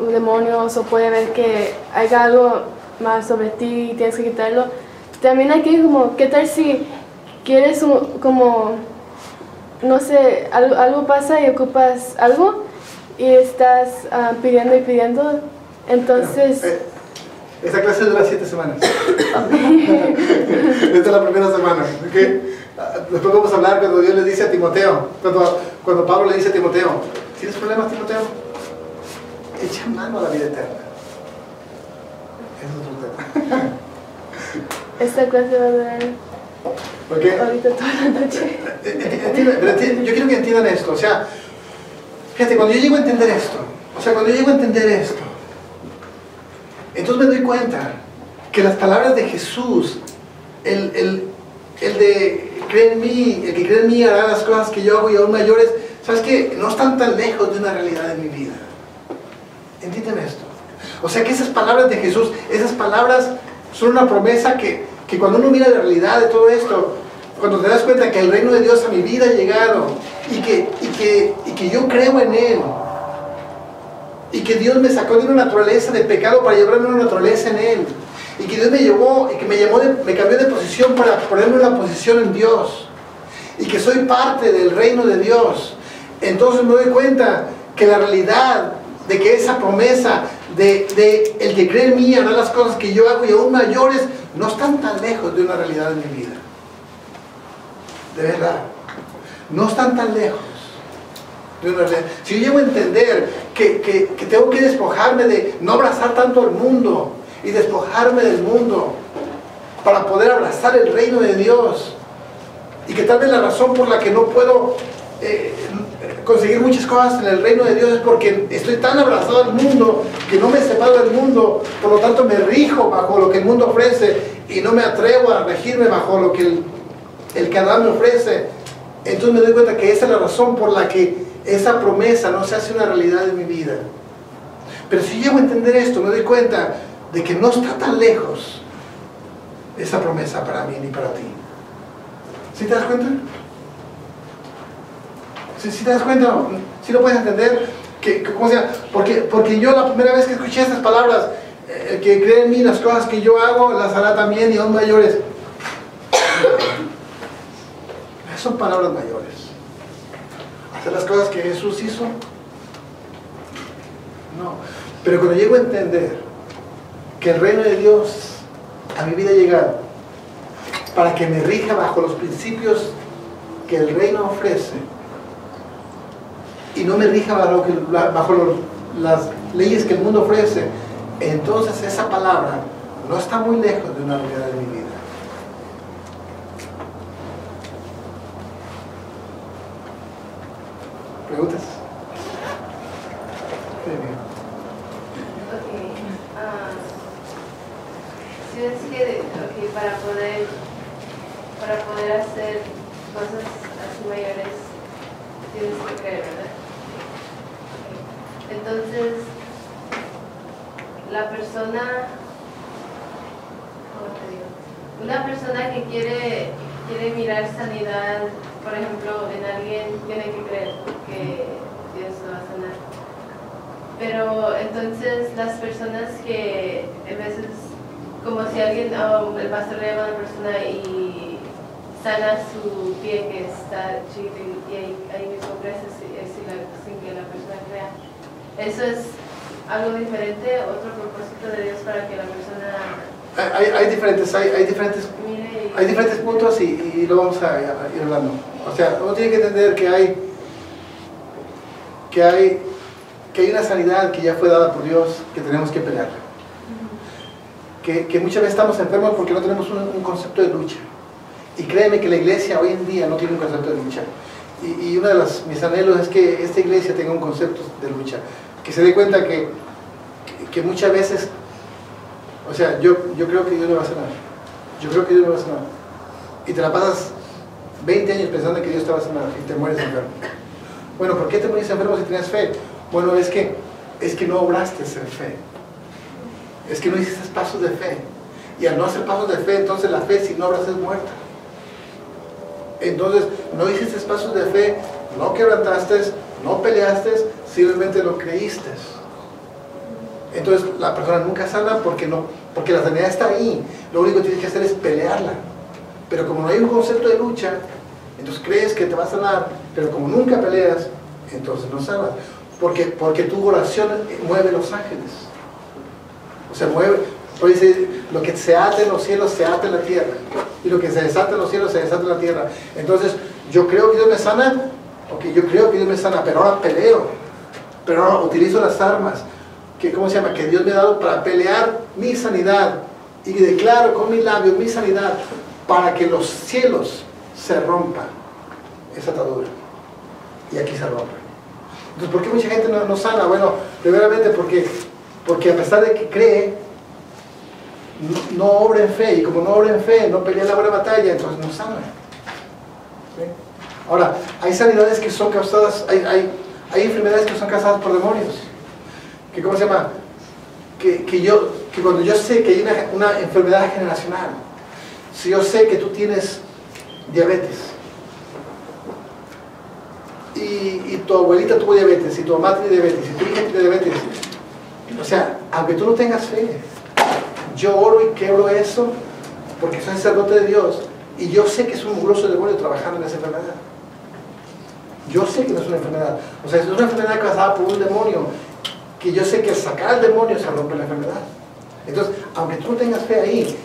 demonios o puede ver que hay algo más sobre ti y tienes que quitarlo. También hay que como, ¿qué tal si quieres como... no sé, algo pasa y ocupas algo y estás pidiendo y pidiendo, entonces... Esta clase dura 7 semanas. Esta es la primera semana, ¿okay? Después vamos a hablar cuando Dios le dice a Timoteo, cuando Pablo le dice a Timoteo, ¿tienes problemas, Timoteo? Echa mano a la vida eterna. Es otro tema. Esta clase va a durar ahorita toda la noche. Yo quiero que entiendan esto. O sea, fíjate, cuando yo llego a entender esto, entonces me doy cuenta que las palabras de Jesús, el de cree en mí, el que cree en mí hará las cosas que yo hago y aún mayores, ¿sabes qué? No están tan lejos de una realidad de mi vida. Entiéndeme esto. O sea que esas palabras de Jesús, esas palabras son una promesa que cuando uno mira la realidad de todo esto, cuando te das cuenta que el reino de Dios a mi vida ha llegado y que yo creo en Él y que Dios me sacó de una naturaleza de pecado para llevarme a una naturaleza en Él y que Dios me llevó y que me cambió de posición para ponerme en una posición en Dios y que soy parte del reino de Dios, entonces me doy cuenta que la realidad de que esa promesa de el que cree en mí hará las cosas que yo hago y aún mayores no están tan lejos de una realidad en mi vida. De verdad, no están tan lejos de una realidad. Si yo llego a entender que tengo que despojarme de no abrazar tanto al mundo y despojarme del mundo para poder abrazar el reino de Dios, y que tal vez la razón por la que no puedo conseguir muchas cosas en el reino de Dios es porque estoy tan abrazado al mundo que no me separo del mundo, por lo tanto me rijo bajo lo que el mundo ofrece y no me atrevo a regirme bajo lo que el Canadá me ofrece. Entonces me doy cuenta que esa es la razón por la que esa promesa no se hace una realidad en mi vida. Pero si llego a entender esto, me doy cuenta de que no está tan lejos esa promesa para mí ni para ti. ¿Sí te das cuenta? ¿Sí te das cuenta? ¿Sí lo puedes entender? ¿Cómo sea? Porque yo la primera vez que escuché estas palabras, el que cree en mí, las cosas que yo hago, las hará también y aún mayores. Son palabras mayores. Hacer las cosas que Jesús hizo. No. Pero cuando llego a entender que el reino de Dios a mi vida ha llegado para que me rija bajo los principios que el reino ofrece y no me rija bajo las leyes que el mundo ofrece, entonces esa palabra no está muy lejos de una realidad de mi vida. ¿Preguntas? Si es que para poder hacer cosas así mayores tienes que creer, ¿verdad? Entonces la persona, ¿cómo te digo? Una persona que quiere mirar sanidad, por ejemplo, en alguien, tiene que creer que Dios lo va a sanar. Pero entonces las personas que a veces, como si alguien, el pastor le llama a una persona y sana su pie que está chiquito y ahí mismo crece sin que la persona crea. Eso es algo diferente, otro propósito de Dios para que la persona... Hay diferentes puntos y lo vamos a ir hablando. O sea, uno tiene que entender que hay que hay una sanidad que ya fue dada por Dios, que tenemos que pelear. Que muchas veces estamos enfermos porque no tenemos un concepto de lucha. Y créeme que la iglesia hoy en día no tiene un concepto de lucha. Y uno de mis anhelos es que esta iglesia tenga un concepto de lucha. Que se dé cuenta que muchas veces, o sea, yo creo que Dios me va a sanar. Yo creo que Dios me va a sanar. Y te la pasas 20 años pensando que Dios te va a sanar y te mueres enfermo. Bueno, ¿por qué te morís enfermo si tenías fe? Bueno, es que no obraste en fe. Es que no hiciste pasos de fe. Y al no hacer pasos de fe, entonces la fe si no obras es muerta. Entonces, no hiciste pasos de fe, no quebrantaste, no peleaste, simplemente lo creíste. Entonces, la persona nunca sana porque la sanidad está ahí. Lo único que tienes que hacer es pelearla. Pero como no hay un concepto de lucha, entonces crees que te va a sanar, pero como nunca peleas, entonces no sanas. Porque tu oración mueve los ángeles. O sea, mueve. Pues dice, lo que se ata en los cielos se ata en la tierra. Y lo que se desata en los cielos se desata en la tierra. Entonces, yo creo que Dios me sana. Ok, yo creo que Dios me sana, pero ahora peleo. Pero ahora utilizo las armas. ¿Cómo se llama? Que Dios me ha dado para pelear mi sanidad. Y declaro con mis labios mi sanidad para que los cielos se rompan esa atadura. Y aquí se rompe. Entonces, ¿por qué mucha gente no sana? Bueno, primeramente porque a pesar de que cree, no obra en fe, y como no obra en fe, no pelea la buena batalla, entonces no sana. ¿Sí? Ahora, hay sanidades que son causadas, hay enfermedades que son causadas por demonios. ¿Cómo se llama? Que cuando yo sé que hay una enfermedad generacional, si yo sé que tú tienes diabetes, y tu abuelita tuvo diabetes, y tu mamá tiene diabetes, y tu hija tiene diabetes, o sea, aunque tú no tengas fe, yo oro y quebro eso, porque soy sacerdote de Dios, y yo sé que es un mugroso demonio trabajando en esa enfermedad. Yo sé que no es una enfermedad, o sea, es una enfermedad causada por un demonio, que yo sé que al sacar al demonio se rompe la enfermedad. Entonces, aunque tú no tengas fe ahí,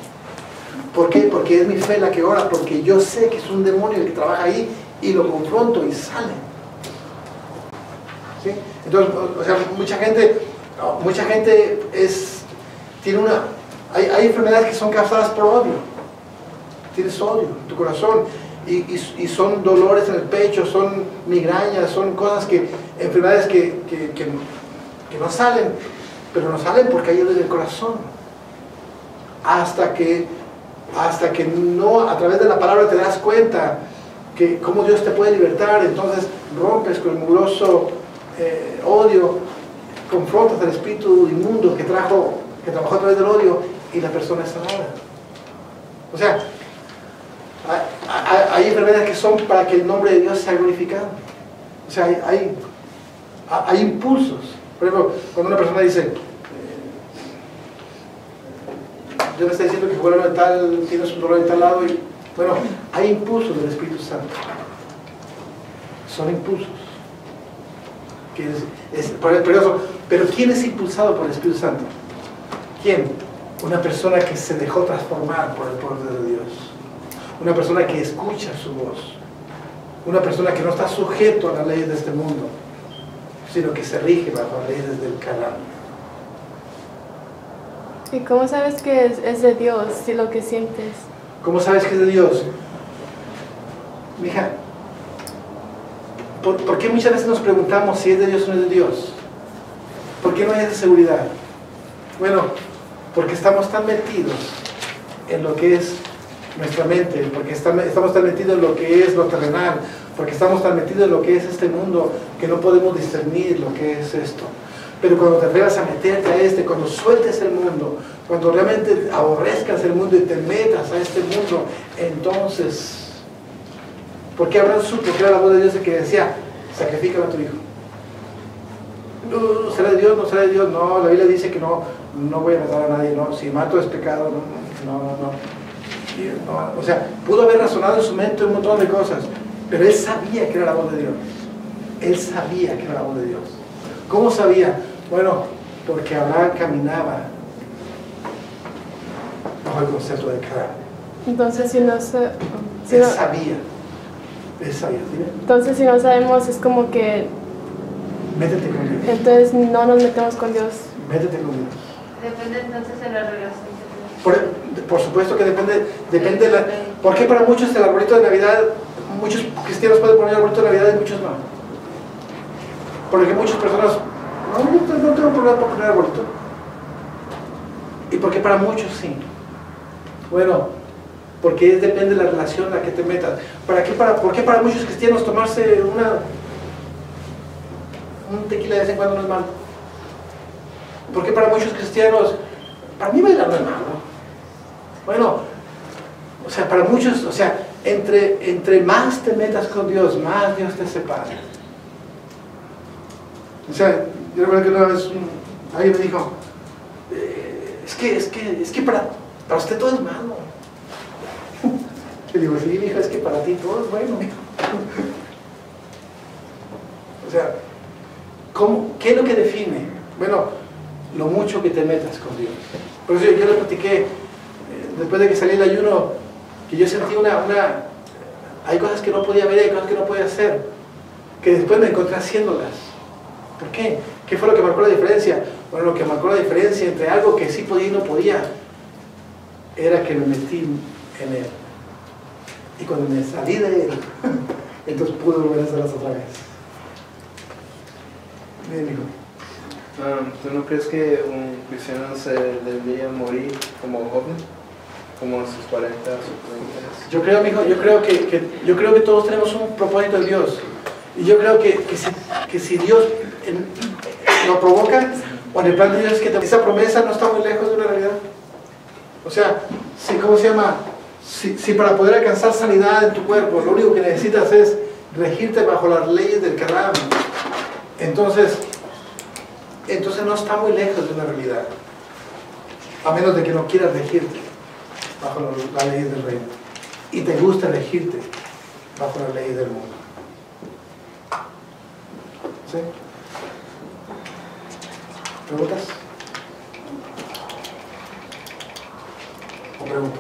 ¿por qué? Porque es mi fe la que ora, porque yo sé que es un demonio el que trabaja ahí, y lo confronto y sale. ¿Sí? Entonces, o sea, mucha gente tiene hay enfermedades que son causadas por odio. Tienes odio en tu corazón y son dolores en el pecho, son migrañas, son cosas enfermedades que no salen, pero no salen porque hay odio en el corazón. Hasta que no, a través de la palabra te das cuenta que cómo Dios te puede libertar, entonces rompes con el mugroso odio, confrontas al espíritu inmundo que trabajó a través del odio, y la persona es sanada. O sea, hay enfermedades que son para que el nombre de Dios sea glorificado. O sea, hay impulsos. Por ejemplo, cuando una persona dice, Dios me está diciendo que bueno, tienes un dolor en tal lado, y bueno, hay impulsos del Espíritu Santo. Son impulsos. Que es peligroso. Pero ¿quién es impulsado por el Espíritu Santo? ¿Quién? Una persona que se dejó transformar por el poder de Dios. Una persona que escucha su voz. Una persona que no está sujeto a las leyes de este mundo, sino que se rige bajo las leyes del Calán. ¿Y cómo sabes que es de Dios, si lo que sientes? ¿Cómo sabes que es de Dios? Mija, ¿por qué muchas veces nos preguntamos si es de Dios o no es de Dios? ¿Por qué no hay esa seguridad? Bueno, porque estamos tan metidos en lo que es nuestra mente, porque estamos tan metidos en lo que es lo terrenal, porque estamos tan metidos en lo que es este mundo, que no podemos discernir lo que es esto. Pero cuando te atrevas a meterte a cuando sueltes el mundo, cuando realmente aborrezcas el mundo y te metas a este mundo, entonces, ¿por qué Abraham supo que era la voz de Dios el que decía, sacrifícame a tu hijo? ¿Será de Dios? ¿No será de Dios? No, la Biblia dice que no voy a matar a nadie, no, si mato es pecado, no. O sea, pudo haber razonado en su mente un montón de cosas, pero él sabía que era la voz de Dios. Él sabía que era la voz de Dios. ¿Cómo sabía? Bueno, porque Abraham caminaba bajo el concepto de Calán. Entonces, él sabía. ¿Sí? Entonces, si no sabemos, es como que Métete con Dios. Entonces no nos metemos con Dios. Métete con Dios. Depende entonces de la relación que tenemos. Por supuesto que depende de la... ¿Por qué para muchos el arbolito de Navidad, muchos cristianos pueden poner el arbolito de Navidad y muchos no? Porque muchas personas, no tengo problema por poner arbolito. ¿Y por qué para muchos sí? Bueno, porque depende de la relación en la que te metas. ¿Por qué para muchos cristianos tomarse un tequila de vez en cuando no es malo? ¿Por qué para muchos cristianos, para mí bailar no es malo? Bueno, o sea, para muchos, o sea, entre más te metas con Dios, más Dios te separa. O sea, yo recuerdo que una vez alguien me dijo, es que para usted todo es malo. Le digo, sí, hija, es que para ti todo es bueno. O sea, ¿qué es lo que define? Bueno, lo mucho que te metas con Dios. Por eso yo le platiqué, después de que salí el ayuno, que yo sentí hay cosas que no podía ver y hay cosas que no podía hacer, que después me encontré haciéndolas. ¿Por qué? ¿Qué fue lo que marcó la diferencia? Bueno, lo que marcó la diferencia entre algo que sí podía y no podía, era que me metí en Él. Y cuando me salí de Él, entonces pude volver a hacerlas otra vez. Bien, hijo. ¿Tú no crees que un cristiano se debería morir como joven? Como en sus 40 o sus 30? Yo creo, mijo, yo creo que todos tenemos un propósito de Dios. Y yo creo que si Dios lo provoca, o en el plan de Dios es que esa promesa no está muy lejos de una realidad. O sea, ¿cómo se llama? Si para poder alcanzar sanidad en tu cuerpo, lo único que necesitas es regirte bajo las leyes del Karam, entonces no está muy lejos de una realidad. A menos de que no quieras regirte bajo las leyes del reino y te gusta regirte bajo las leyes del mundo. ¿Sí? ¿Preguntas? ¿O pregunto?